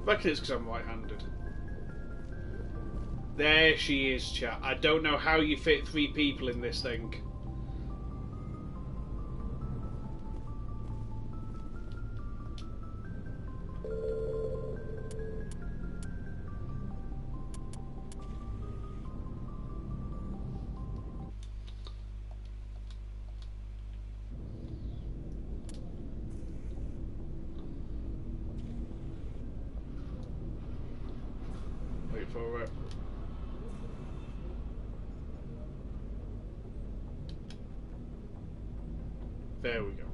I reckon it's because I'm right-handed. There she is, chat. I don't know how you fit 3 people in this thing. Wait for it. There we go.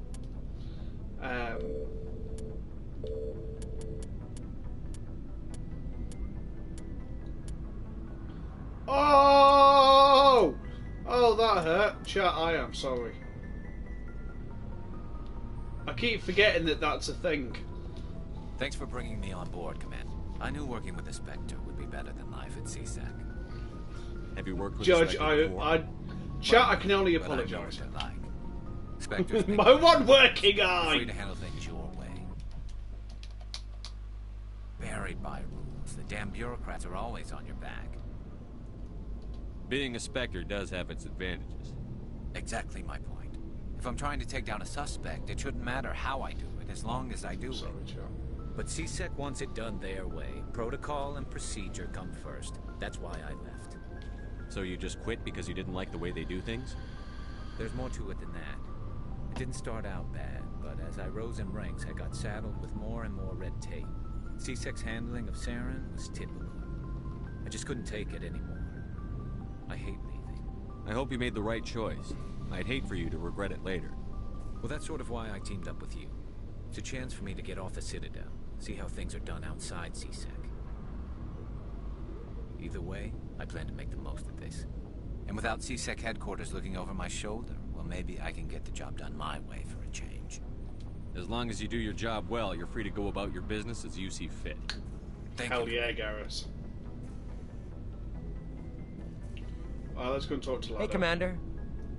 Oh! Oh, that hurt. Chat, I am sorry. I keep forgetting that that's a thing. Thanks for bringing me on board, Command. I knew working with the Spectre would be better than life at CSEC. Have you worked with Judge, the Spectre before? Chat, I can only apologise. Spectre's My one working eye! free to handle things your way. Buried by rules. The damn bureaucrats are always on your back. Being a Spectre does have its advantages. Exactly my point. If I'm trying to take down a suspect, it shouldn't matter how I do it, as long as I do it. But CSEC wants it done their way. Protocol and procedure come first. That's why I left. So you just quit because you didn't like the way they do things? There's more to it than that. It didn't start out bad, but as I rose in ranks, I got saddled with more and more red tape. CSEC's handling of Saren was typical. I just couldn't take it anymore. I hate leaving. I hope you made the right choice. I'd hate for you to regret it later. Well, that's sort of why I teamed up with you. It's a chance for me to get off the Citadel, see how things are done outside CSEC. Either way, I plan to make the most of this. And without CSEC headquarters looking over my shoulder, well, maybe I can get the job done my way for a change. As long as you do your job well, you're free to go about your business as you see fit. Hell yeah, Garrus. Let's go and talk to Lado. Hey, Commander.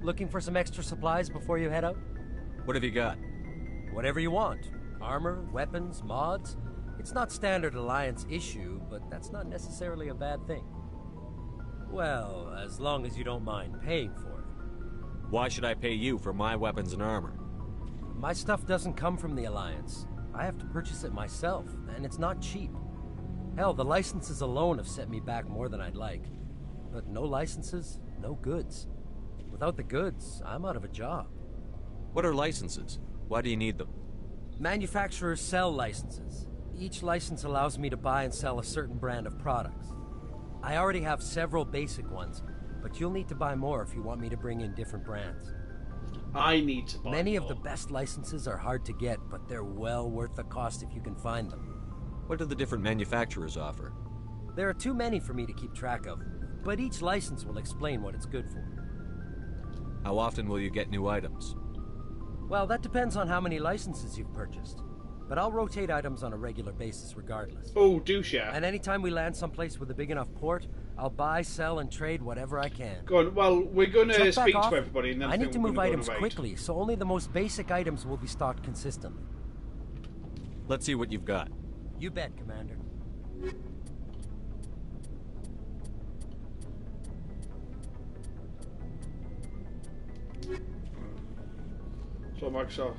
Looking for some extra supplies before you head out? What have you got? Whatever you want. Armor, weapons, mods. It's not standard Alliance issue, but that's not necessarily a bad thing. Well, as long as you don't mind paying for it. Why should I pay you for my weapons and armor? My stuff doesn't come from the Alliance. I have to purchase it myself, and it's not cheap. Hell, the licenses alone have set me back more than I'd like. But no licenses, no goods. Without the goods, I'm out of a job. What are licenses? Why do you need them? Manufacturers sell licenses. Each license allows me to buy and sell a certain brand of products. I already have several basic ones, but you'll need to buy more if you want me to bring in different brands. I need to buy Many more. of the best licenses are hard to get, but they're well worth the cost if you can find them. What do the different manufacturers offer? There are too many for me to keep track of, but each license will explain what it's good for. How often will you get new items? Well, that depends on how many licenses you've purchased. But I'll rotate items on a regular basis regardless. Oh, do share. And anytime we land someplace with a big enough port, I'll buy, sell, and trade whatever I can. Go on. Well, we're going to Check speak back off. to everybody, and then I need to move items raid. quickly, so only the most basic items will be stocked consistently. Let's see what you've got. You bet, Commander. So Microsoft.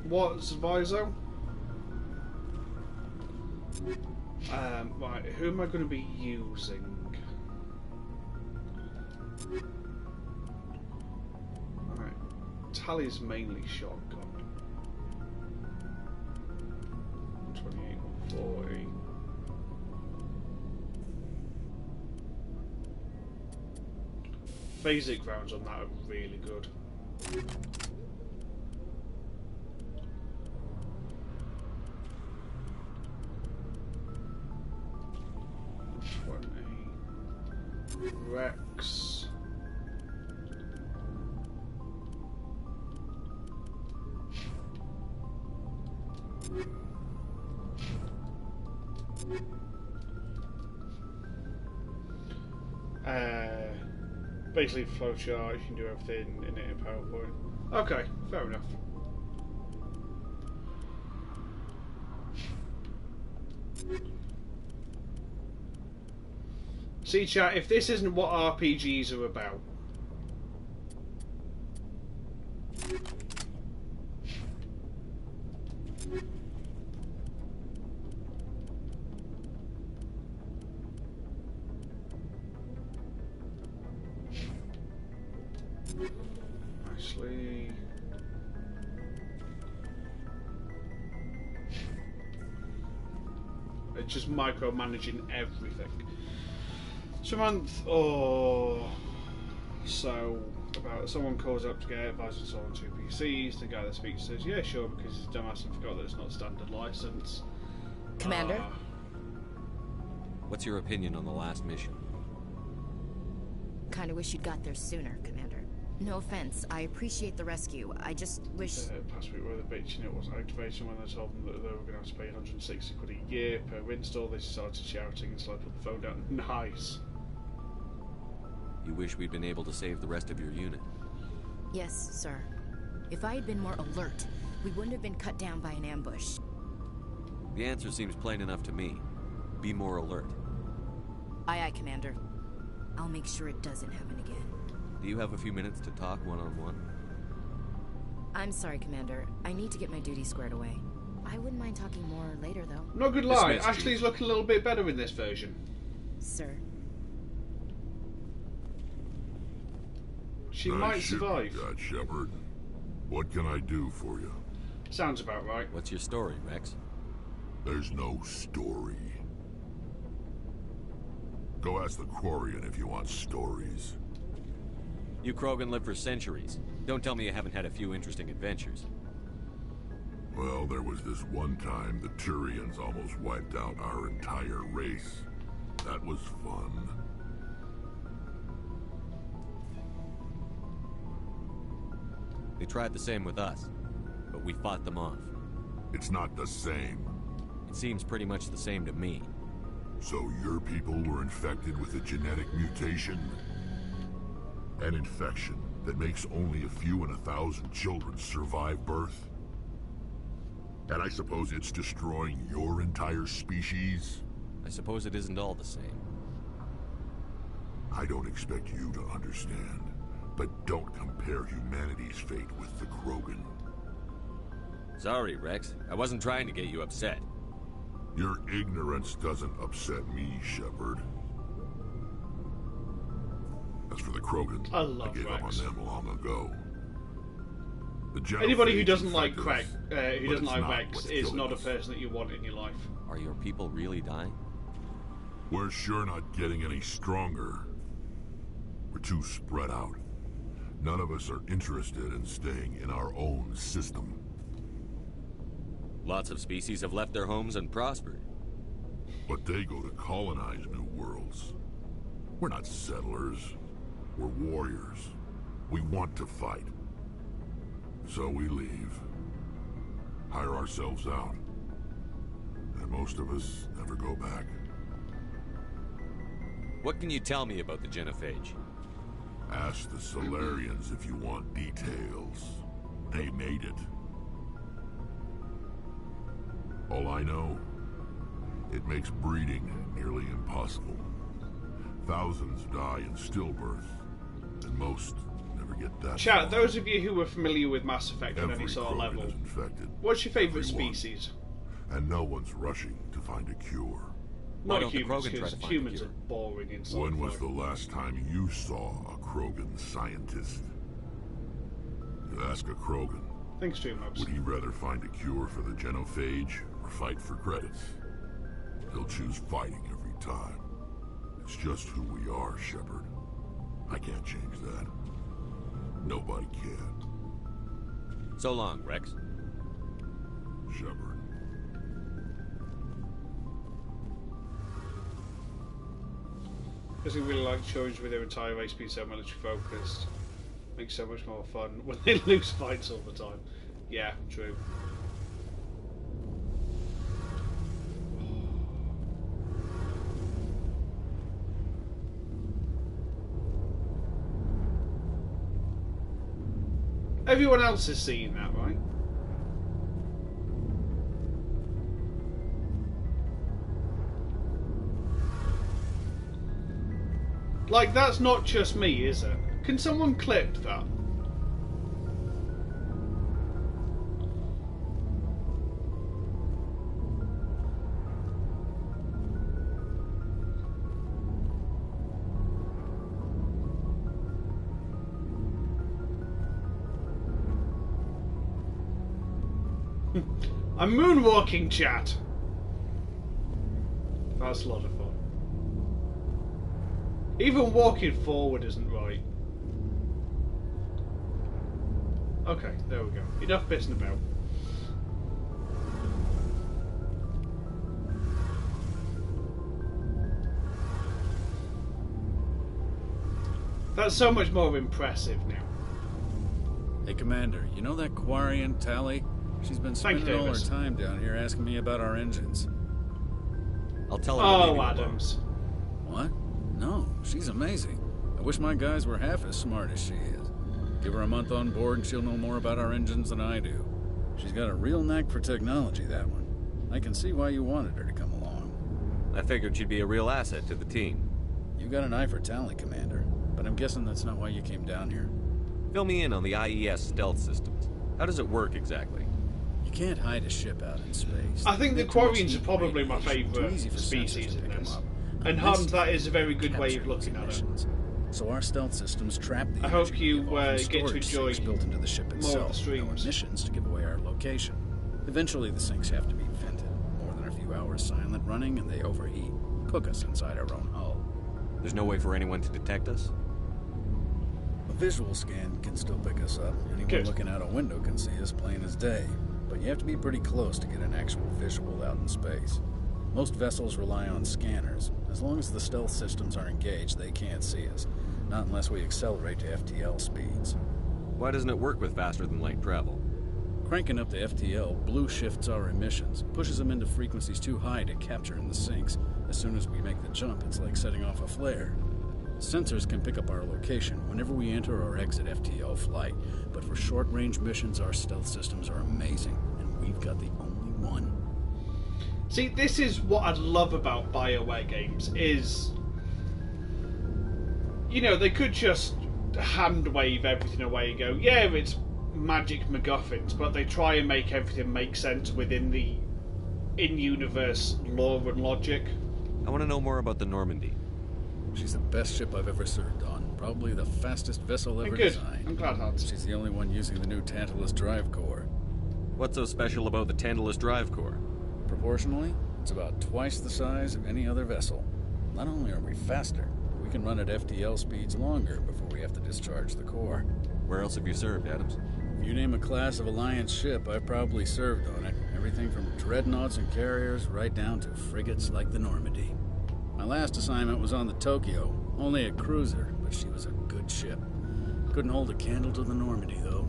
What's Viso? Right, who am I going to be using? Alright, Tally's mainly shotgun. basic rounds on that are really good. Rex. Basically, flowchart. You can do everything in it in PowerPoint. Okay, fair enough. See, chat, if this isn't what RPGs are about. Nicely. It's just micromanaging everything. Month or so about someone calls up to get advice on someone 2 PCs. The guy that speaks says, "Yeah, sure," because he's dumbass and forgot that it's not standard license. Commander? What's your opinion on the last mission? Kinda wish you'd got there sooner, Commander. No offense, I appreciate the rescue. I just wish... Past week where the bitch it wasn't activation when they told them that they were going to have to pay 160 quid a year per install. They started shouting and slowly put the phone down. Nice. You wish we'd been able to save the rest of your unit? Yes, sir. If I had been more alert, we wouldn't have been cut down by an ambush. The answer seems plain enough to me. Be more alert. Aye, aye, Commander. I'll make sure it doesn't happen again. Do you have a few minutes to talk one-on-one? I'm sorry, Commander. I need to get my duty squared away. I wouldn't mind talking more later, though. Not good lie. Ashley's looking a little bit better in this version. Sir. She might survive. God, Shepard. What can I do for you? Sounds about right. What's your story, Rex? There's no story. Go ask the Quarian if you want stories. You Krogan lived for centuries. Don't tell me you haven't had a few interesting adventures. Well, there was this one time the Turians almost wiped out our entire race. That was fun. They tried the same with us, but we fought them off. It's not the same. It seems pretty much the same to me. So your people were infected with a genetic mutation? An infection that makes only a few in 1,000 children survive birth? And I suppose it's destroying your entire species? I suppose it isn't all the same. I don't expect you to understand. But don't compare humanity's fate with the Krogan. Sorry, Rex. I wasn't trying to get you upset. Your ignorance doesn't upset me, Shepard. As for the Krogan, I gave up on them long ago. Anybody who doesn't like Rex is not a person that you want in your life. Are your people really dying? We're sure not getting any stronger. We're too spread out. None of us are interested in staying in our own system. Lots of species have left their homes and prospered. But they go to colonize new worlds. We're not settlers. We're warriors. We want to fight. So we leave. Hire ourselves out. And most of us never go back. What can you tell me about the genophage? Ask the Solarians if you want details. They made it. All I know, it makes breeding nearly impossible. Thousands die in stillbirth, and most never get that. Chat, those of you who are familiar with Mass Effect on any sort of level, what's your favourite species? And no one's rushing to find a cure. Not humans, because humans are boring in some When was the last time you saw a Krogan scientist? You ask a Krogan. Thanks, Streamlabs. Would he rather find a cure for the genophage or fight for credits? He'll choose fighting every time. It's just who we are, Shepard. I can't change that. Nobody can. So long, Rex. Shepard. I really like shows with their entire race being so military focused. Makes so much more fun when they lose fights all the time. Yeah, true. Everyone else is seeing that, right? Like, that's not just me, is it? Can someone clip that? I'm moonwalking, chat. That's a lot of fun. Even walking forward isn't right. Okay, there we go. Enough pissing about. That's so much more impressive now. Hey, Commander, you know that Quarian, Tally? She's been spending all her time down here asking me about our engines. I'll tell her. Oh, Adams. What? No, she's amazing. I wish my guys were half as smart as she is. Give her a month on board and she'll know more about our engines than I do. She's got a real knack for technology, that one. I can see why you wanted her to come along. I figured she'd be a real asset to the team. You got an eye for talent, Commander, but I'm guessing that's not why you came down here. Fill me in on the IES stealth systems. How does it work exactly? You can't hide a ship out in space. I think the Quarians are probably my favourite species in this. And Hans, that is a very good way of looking at it. So our stealth systems trap the I hope you get to enjoy built into the ship itself. more of the streams. No emissions to give away our location. Eventually the sinks have to be vented. More than a few hours silent running and they overheat. Cook us inside our own hull. There's no way for anyone to detect us? A visual scan can still pick us up. Anyone looking out a window can see us plain as day. But you have to be pretty close to get an actual visual out in space. Most vessels rely on scanners. As long as the stealth systems are engaged, they can't see us. Not unless we accelerate to FTL speeds. Why doesn't it work with faster than light travel? Cranking up to FTL blue shifts our emissions, pushes them into frequencies too high to capture in the sinks. As soon as we make the jump, it's like setting off a flare. Sensors can pick up our location whenever we enter or exit FTL flight, but for short-range missions, our stealth systems are amazing, and we've got the only one. See, this is what I love about BioWare games, is... You know, they could just hand-wave everything away and go, yeah, it's magic MacGuffins, but they try and make everything make sense within the in-universe lore and logic. I want to know more about the Normandy. She's the best ship I've ever served on. Probably the fastest vessel ever designed. I'm glad, Hans. She's the only one using the new Tantalus drive core. What's so special about the Tantalus drive core? Proportionally, it's about twice the size of any other vessel. Not only are we faster, but we can run at FTL speeds longer before we have to discharge the core. Where else have you served, Adams? If you name a class of Alliance ship, I've probably served on it. Everything from dreadnoughts and carriers right down to frigates like the Normandy. My last assignment was on the Tokyo, only a cruiser, but she was a good ship. Couldn't hold a candle to the Normandy, though.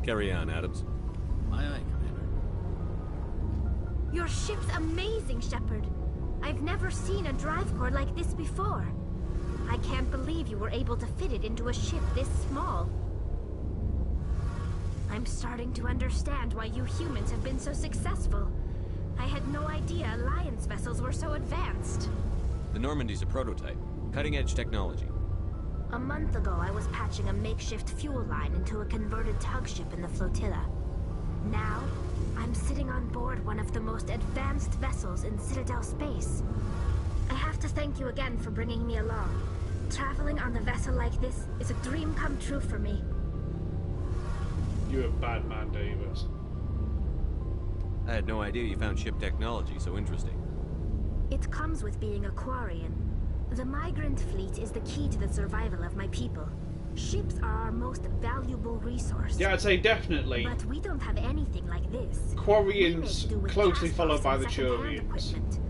Carry on, Adams. Aye, aye, Commander. Your ship's amazing, Shepard. I've never seen a drive core like this before. I can't believe you were able to fit it into a ship this small. I'm starting to understand why you humans have been so successful. I had no idea Alliance vessels were so advanced. The Normandy's a prototype. Cutting-edge technology. A month ago, I was patching a makeshift fuel line into a converted tug ship in the flotilla. Now, I'm sitting on board one of the most advanced vessels in Citadel space. I have to thank you again for bringing me along. Traveling on a vessel like this is a dream come true for me. You're a bad man, Davis. I had no idea you found ship technology so interesting. It comes with being a Quarian. The migrant fleet is the key to the survival of my people. Ships are our most valuable resource. Yeah, I'd say definitely. But we don't have anything like this. Quarians closely followed by the Turians.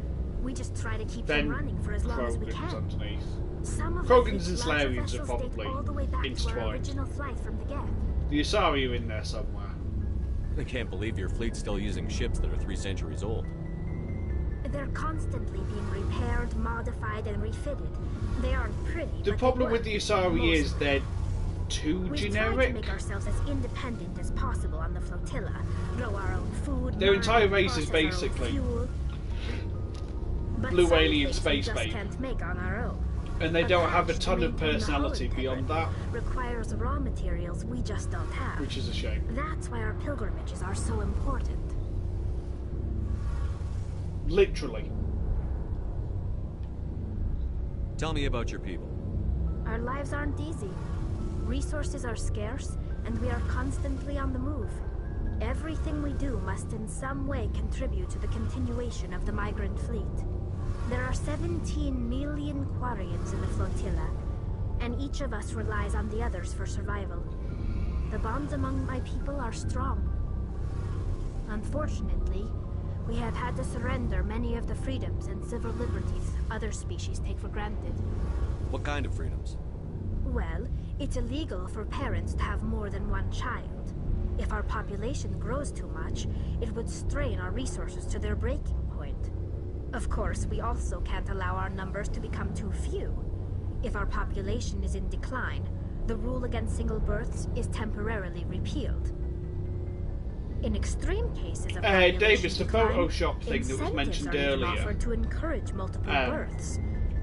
We just try to keep them running for as long as we can. Underneath. Some of Krogans and Salarians are probably all the way back intertwined. to our original flight from the Geth. The Asari are in there somewhere. I can't believe your fleet's still using ships that are 3 centuries old. They're constantly being repaired, modified, and refitted. They aren't pretty. The problem with the Asari is they're too generic. We try to make ourselves as independent as possible on the flotilla. Grow our own food. Their entire race is basically blue alien space bait. Can't make on our own. And they don't have a ton of personality beyond that. Requires raw materials we just don't have. Which is a shame. That's why our pilgrimages are so important. Literally. Tell me about your people. Our lives aren't easy. Resources are scarce, and we are constantly on the move. Everything we do must in some way contribute to the continuation of the migrant fleet. There are 17 million Quarians in the flotilla, and each of us relies on the others for survival. The bonds among my people are strong. Unfortunately, we have had to surrender many of the freedoms and civil liberties other species take for granted. What kind of freedoms? Well, it's illegal for parents to have more than one child. If our population grows too much, it would strain our resources to their breaking point. Of course, we also can't allow our numbers to become too few. If our population is in decline, the rule against single births is temporarily repealed. In extreme cases of Davis, the Photoshop thing that was mentioned earlier. Offered to encourage multiple births.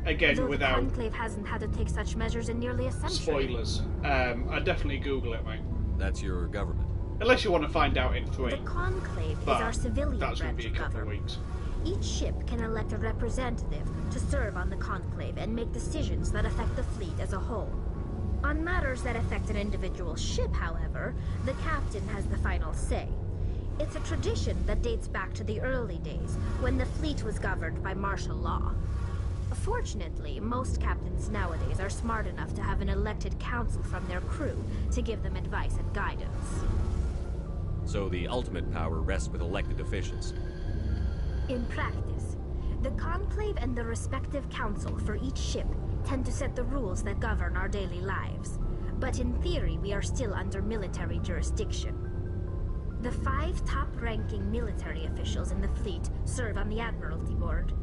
Again, Though without the Conclave hasn't had to take such measures in nearly a century. Spoilers. I'd definitely Google it, mate. That's your government. Unless you want to find out in 3. The Conclave is our civilian that's going to branch be a of couple of government. weeks. Each ship can elect a representative to serve on the Conclave and make decisions that affect the fleet as a whole. On matters that affect an individual ship, however, the captain has the final say. It's a tradition that dates back to the early days, when the fleet was governed by martial law. Fortunately, most captains nowadays are smart enough to have an elected council from their crew to give them advice and guidance. So the ultimate power rests with elected officials. In practice, the Conclave and the respective council for each ship tend to set the rules that govern our daily lives. But in theory, we are still under military jurisdiction. The 5 top-ranking military officials in the fleet serve on the Admiralty Board.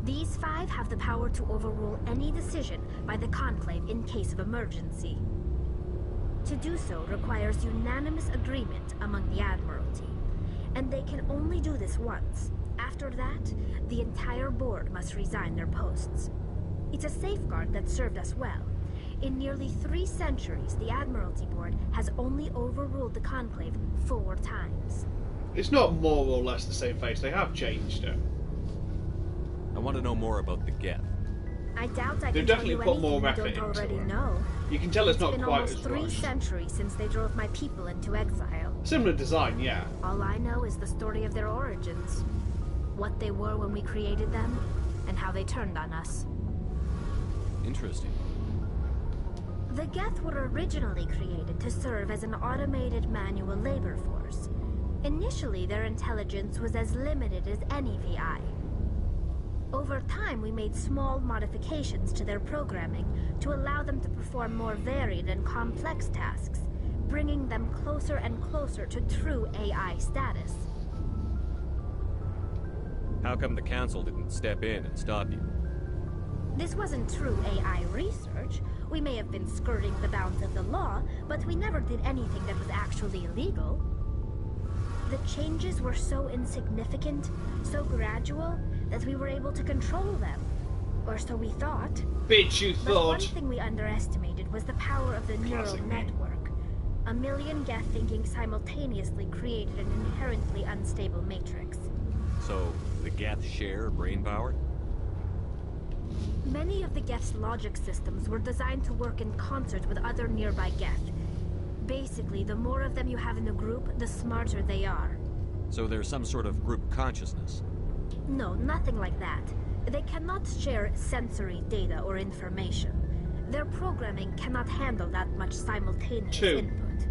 These 5 have the power to overrule any decision by the Conclave in case of emergency. To do so requires unanimous agreement among the Admiralty, and they can only do this once. After that, the entire board must resign their posts. It's a safeguard that served us well. In nearly 3 centuries, the Admiralty Board has only overruled the Conclave 4 times. It's not more or less the same face. They have changed it. I want to know more about the Geth. I doubt I They've can tell definitely you put anything more you effort don't into already it. know. You can tell it's not been quite almost as 3 rushed. centuries since they drove my people into exile. Similar design, yeah. All I know is the story of their origins. What they were when we created them, and how they turned on us. Interesting. The Geth were originally created to serve as an automated manual labor force. Initially, their intelligence was as limited as any VI. Over time, we made small modifications to their programming to allow them to perform more varied and complex tasks, bringing them closer and closer to true AI status. How come the Council didn't step in and stop you? This wasn't true AI research. We may have been skirting the bounds of the law, but we never did anything that was actually illegal. The changes were so insignificant, so gradual, that we were able to control them. Or so we thought. Bitch, you But one thought. thing we underestimated was the power of the neural network. A million Geth thinking simultaneously created an inherently unstable matrix. So, the Geth share brain power? Many of the Geth's logic systems were designed to work in concert with other nearby Geth. Basically, the more of them you have in a group, the smarter they are. So there's some sort of group consciousness. No, nothing like that. They cannot share sensory data or information. Their programming cannot handle that much simultaneous input.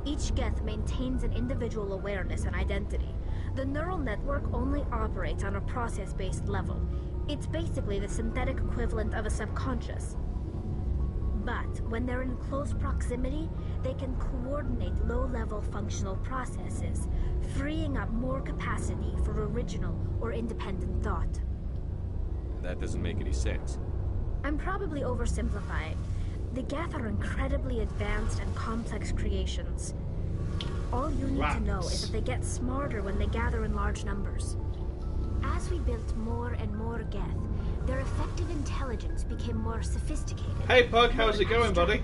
Each Geth maintains an individual awareness and identity. The neural network only operates on a process-based level. It's basically the synthetic equivalent of a subconscious. But when they're in close proximity, they can coordinate low-level functional processes, freeing up more capacity for original or independent thought. That doesn't make any sense. I'm probably oversimplifying. The Geth are incredibly advanced and complex creations. All you need to know is that they get smarter when they gather in large numbers. As we built more and more Geth, their effective intelligence became more sophisticated. Hey Pug, how's it going, buddy?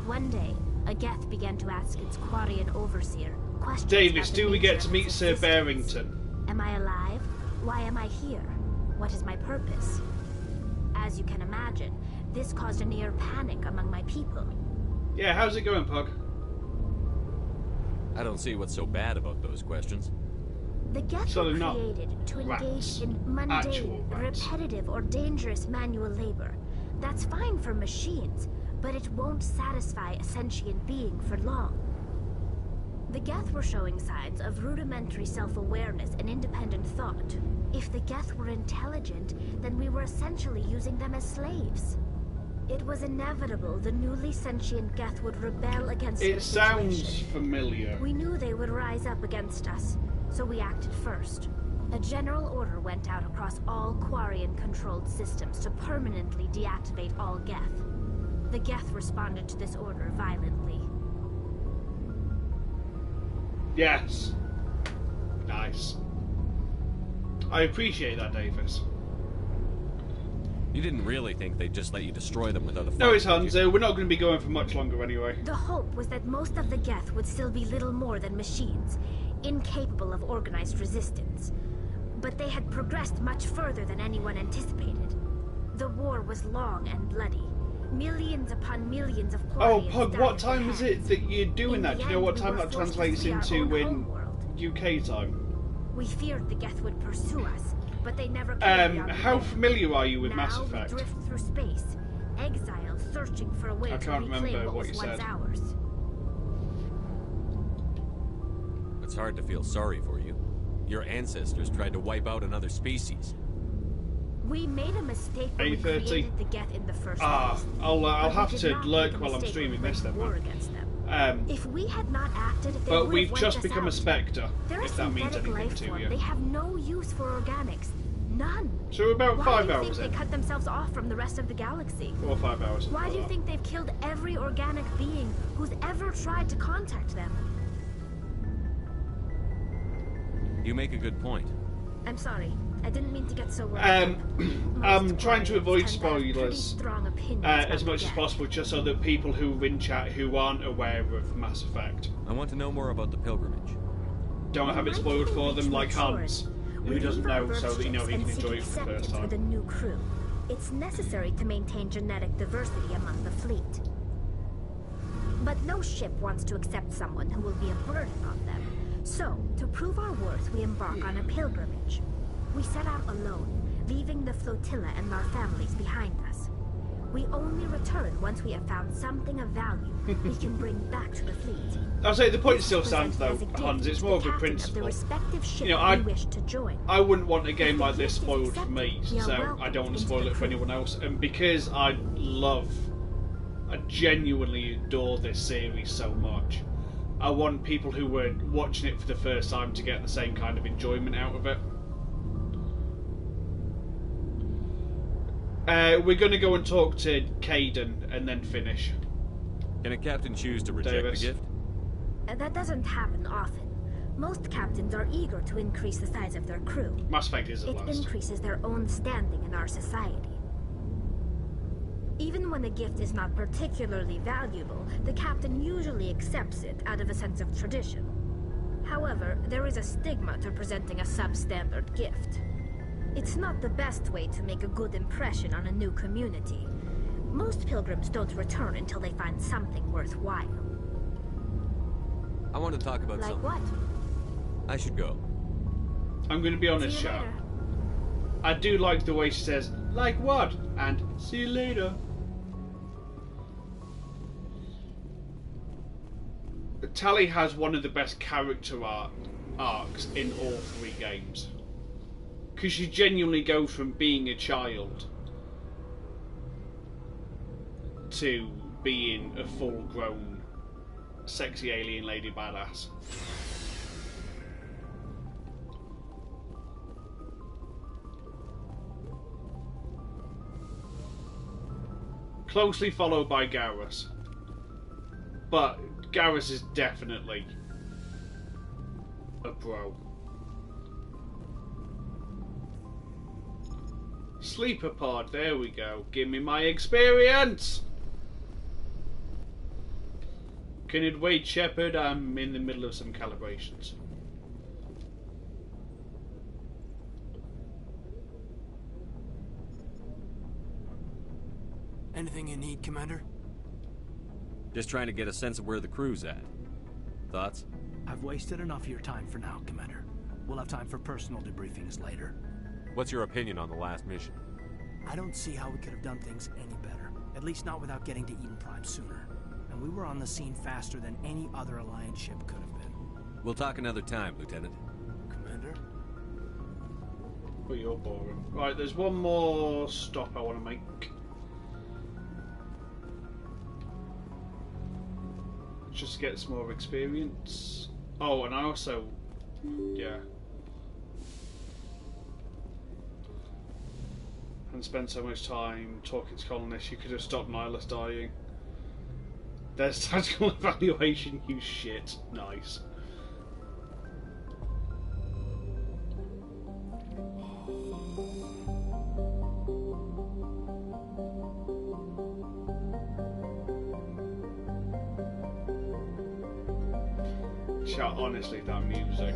One day, a Geth began to ask its Quarian overseer questions. Davis, do we get to meet its Sir existence. Barrington? Am I alive? Why am I here? What is my purpose? As you can imagine, this caused a near panic among my people. Yeah, how's it going, Pug? I don't see what's so bad about those questions. The Geth were created to engage in mundane, repetitive, or dangerous manual labor. That's fine for machines, but it won't satisfy a sentient being for long. The Geth were showing signs of rudimentary self-awareness and independent thought. If the Geth were intelligent, then we were essentially using them as slaves. It was inevitable the newly sentient Geth would rebel against the situation. It sounds familiar. We knew they would rise up against us, so we acted first. A general order went out across all Quarian-controlled systems to permanently deactivate all Geth. The Geth responded to this order violently. Yes. Nice. I appreciate that, Davis. You didn't really think they'd just let you destroy them without a fight? No, it's Hanzo. We're not going to be going for much longer anyway. The hope was that most of the Geth would still be little more than machines, incapable of organized resistance. But they had progressed much further than anyone anticipated. The war was long and bloody. Millions upon millions of Quarians Pug, what time is it that you're doing that? Do you know what time that translates into in UK time? We feared the Geth would pursue us, but they never came. How familiar are you with Mass Effect? We drift through space, exile, searching for a way to reclaim what was once ours. It's hard to feel sorry for you. Your ancestors tried to wipe out another species. We made a mistake when we created the Geth in the first place. I'll have to lurk while I'm streaming this then, man. If we had not acted, they but would we've have just wiped us become out. a Spectre, They're if that means anything life to form. you. They have no use for organics. None. So we're about 5 Why hours do you think in. they cut themselves off from the rest of the galaxy? 4 or 5 hours. Why do you think they've killed every organic being who's ever tried to contact them? You make a good point. I'm sorry. I didn't mean to get so worried. I'm trying to avoid spoilers strong opinions as much as possible, just so that people who are in chat who aren't aware of Mass Effect I want to know more about the pilgrimage. don't have it spoiled for them like Hans, who doesn't know, so that he can enjoy it for the first time. With a new crew. It's necessary to maintain genetic diversity among the fleet. But no ship wants to accept someone who will be a burden on them. So, to prove our worth, we embark on a pilgrimage. We set out alone, leaving the flotilla and our families behind us. We only return once we have found something of value we can bring back to the fleet. I'll say the point still stands though, Hans. It's more of a principle. I wouldn't want a game like this spoiled for me, so I don't want to spoil it for anyone else. And because I genuinely adore this series so much, I want people who were watching it for the first time to get the same kind of enjoyment out of it. We're going to go and talk to Caden and then finish. Can a captain choose to reject Davis. the gift? That doesn't happen often. Most captains are eager to increase the size of their crew. Mass Effect is at It last. increases their own standing in our society. Even when the gift is not particularly valuable, the captain usually accepts it out of a sense of tradition. However, there is a stigma to presenting a substandard gift. It's not the best way to make a good impression on a new community. Most pilgrims don't return until they find something worthwhile. I want to talk about Like something. what? I should go. I'm going to be honest, See you chat. later. I do like the way she says, like what? And see you later. Tali has one of the best character arcs in all 3 games. Because she genuinely goes from being a child to being a full-grown, sexy alien lady badass. Closely followed by Garrus. But Garrus is definitely a bro. Sleeper pod, there we go. Give me my experience! Can it wait, Shepard? I'm in the middle of some calibrations. Anything you need, Commander? Just trying to get a sense of where the crew's at. Thoughts? I've wasted enough of your time for now, Commander. We'll have time for personal debriefings later. What's your opinion on the last mission? I don't see how we could have done things any better. At least not without getting to Eden Prime sooner. And we were on the scene faster than any other Alliance ship could have been. We'll talk another time, Lieutenant. Commander? But you're boring. Right, there's one more stop I want to make. Just to get some more experience. Oh, and I also... yeah. And spend so much time talking to colonists, you could have stopped Nihilus dying. There's tactical evaluation, you shit. Nice. Chat, honestly, that music.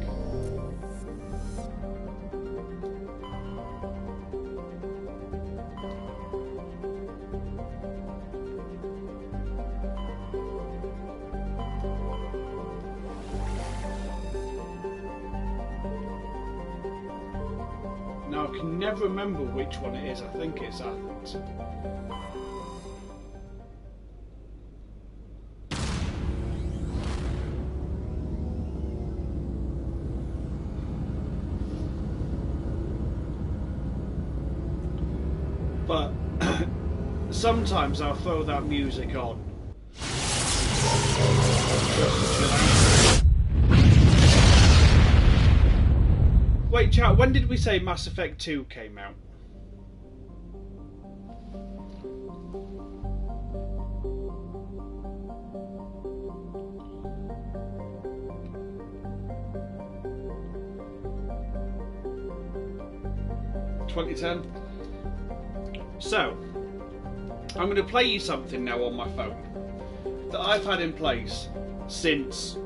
Now, I can never remember which one it is. I think it's Athens. But sometimes I'll throw that music on. Wait, chat, when did we say Mass Effect 2 came out? (2010). So, I'm going to play you something now on my phone that I've had in place since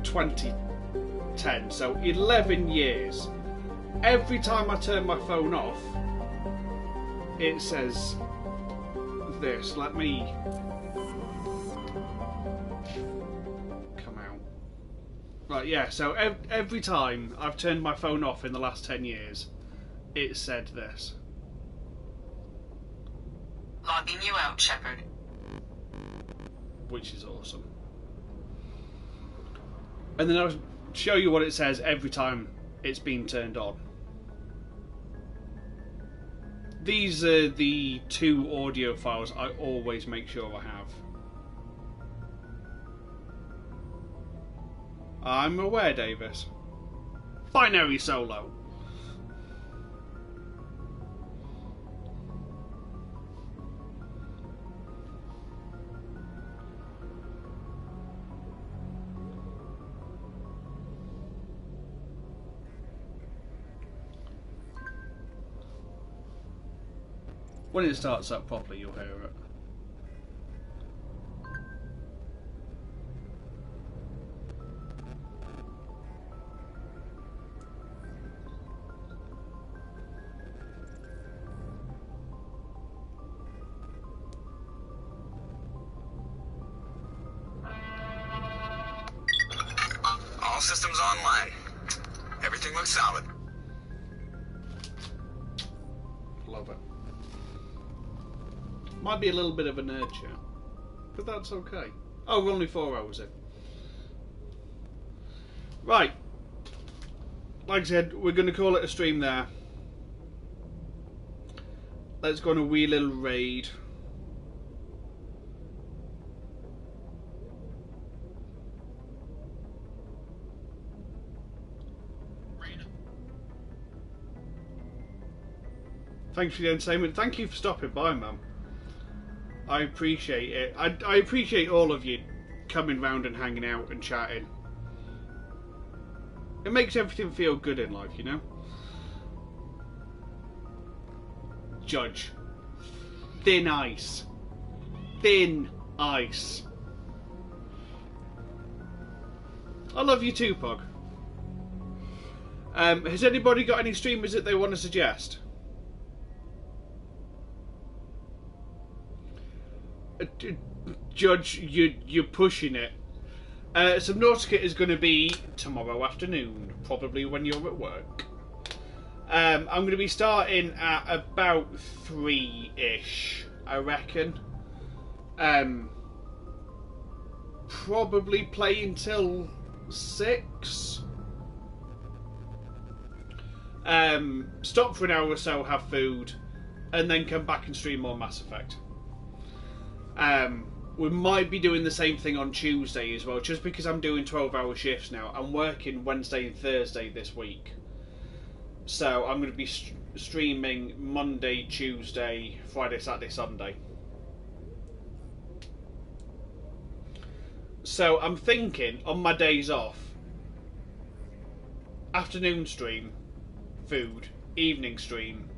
2010, so 11 years. Every time I turn my phone off, it says this. Let me come out. Right, yeah, so every time I've turned my phone off in the last 10 years, it said this. Logging you out, Shepard. Which is awesome. And then I'll show you what it says every time it's been turned on. These are the 2 audio files I always make sure I have. I'm aware, Davis. Binary Solo. When it starts up properly, you'll hear it. All systems online. Everything looks solid. Might be a little bit of a nerd chat, but that's okay. Oh, we're only 4 hours in. Right. Like I said, we're going to call it a stream there. Let's go on a wee little raid. Thanks for the entertainment. Thank you for stopping by, Mum. I appreciate it. I appreciate all of you coming round and hanging out and chatting. It makes everything feel good in life, you know? Judge. Thin ice. Thin ice. I love you too, Pog. Has anybody got any streamers that they want to suggest? Judge, you're pushing it. Subnautica is going to be tomorrow afternoon, probably when you're at work. I'm going to be starting at about 3-ish, I reckon. Probably play until 6. Stop for an hour or so, have food, and then come back and stream more Mass Effect. We might be doing the same thing on Tuesday as well, just because I'm doing 12-hour shifts now. I'm working Wednesday and Thursday this week. So I'm going to be streaming Monday, Tuesday, Friday, Saturday, Sunday. So I'm thinking, on my days off, afternoon stream, food, evening stream.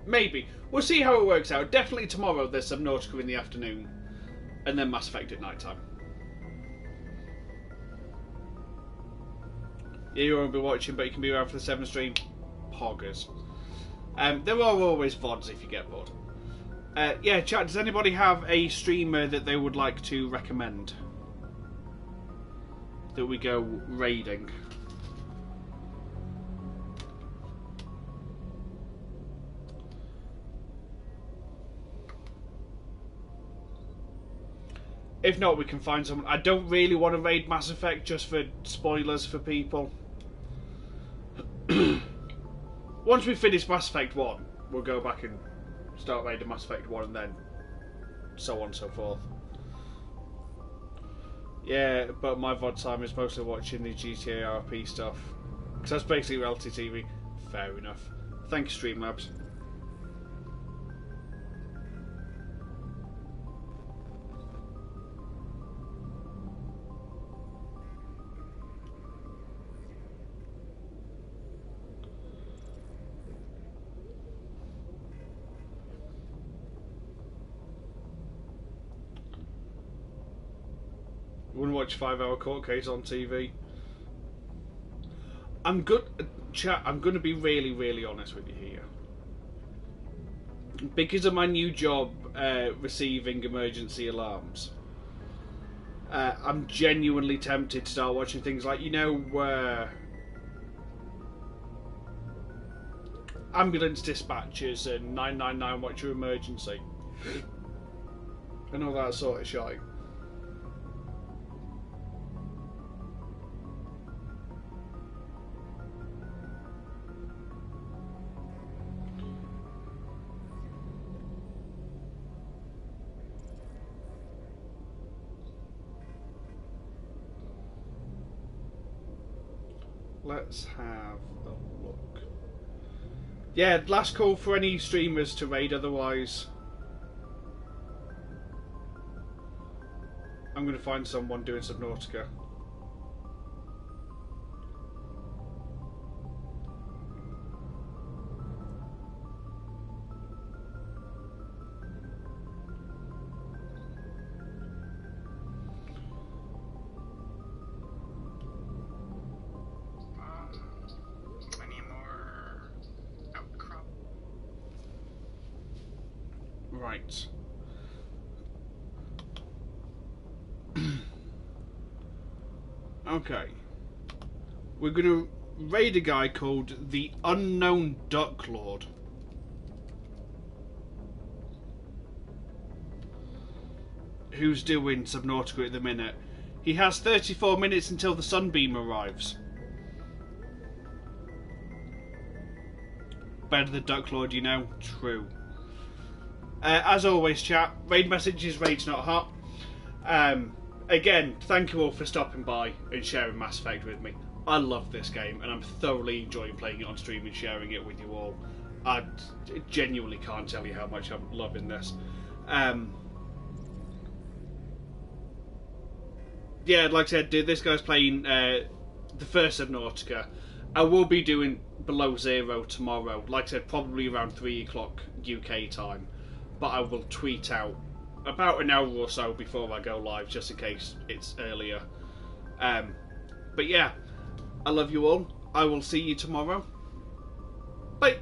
Maybe. We'll see how it works out. Definitely tomorrow there's Subnautica in the afternoon. And then Mass Effect at night time. Yeah, you won't be watching, but you can be around for the 7 stream. Poggers. There are always VODs if you get bored. Yeah, chat, does anybody have a streamer that they would like to recommend? That we go raiding? If not, we can find someone. I don't really want to raid Mass Effect just for spoilers for people. Once we finish Mass Effect 1, we'll go back and start raiding Mass Effect 1 and then so on and so forth. Yeah, but my VOD time is mostly watching the GTA RP stuff. Because that's basically reality TV. Fair enough. Thank you, Streamlabs. Wouldn't watch a 5-hour court case on TV. I'm good, chat. I'm going to be really, really honest with you here. Because of my new job, receiving emergency alarms, I'm genuinely tempted to start watching things like, you know, ambulance dispatchers and 999 what's your emergency, and all that sort of shit. Let's have a look. Yeah, last call for any streamers to raid, otherwise I'm going to find someone doing Subnautica. Right. Okay. We're going to raid a guy called the Unknown Duck Lord. who's doing Subnautica at the minute. He has 34 minutes until the Sunbeam arrives. Better the Duck Lord, you know. True. As always, chat, raid messages, raid's not hot. Again, thank you all for stopping by and sharing Mass Effect with me. I love this game, and I'm thoroughly enjoying playing it on stream and sharing it with you all. I genuinely can't tell you how much I'm loving this. Yeah, like I said, dude, this guy's playing the first Subnautica. I will be doing Below Zero tomorrow. Like I said, probably around 3 o'clock UK time. But I will tweet out about an hour or so before I go live, just in case it's earlier. But yeah, I love you all. I will see you tomorrow. Bye.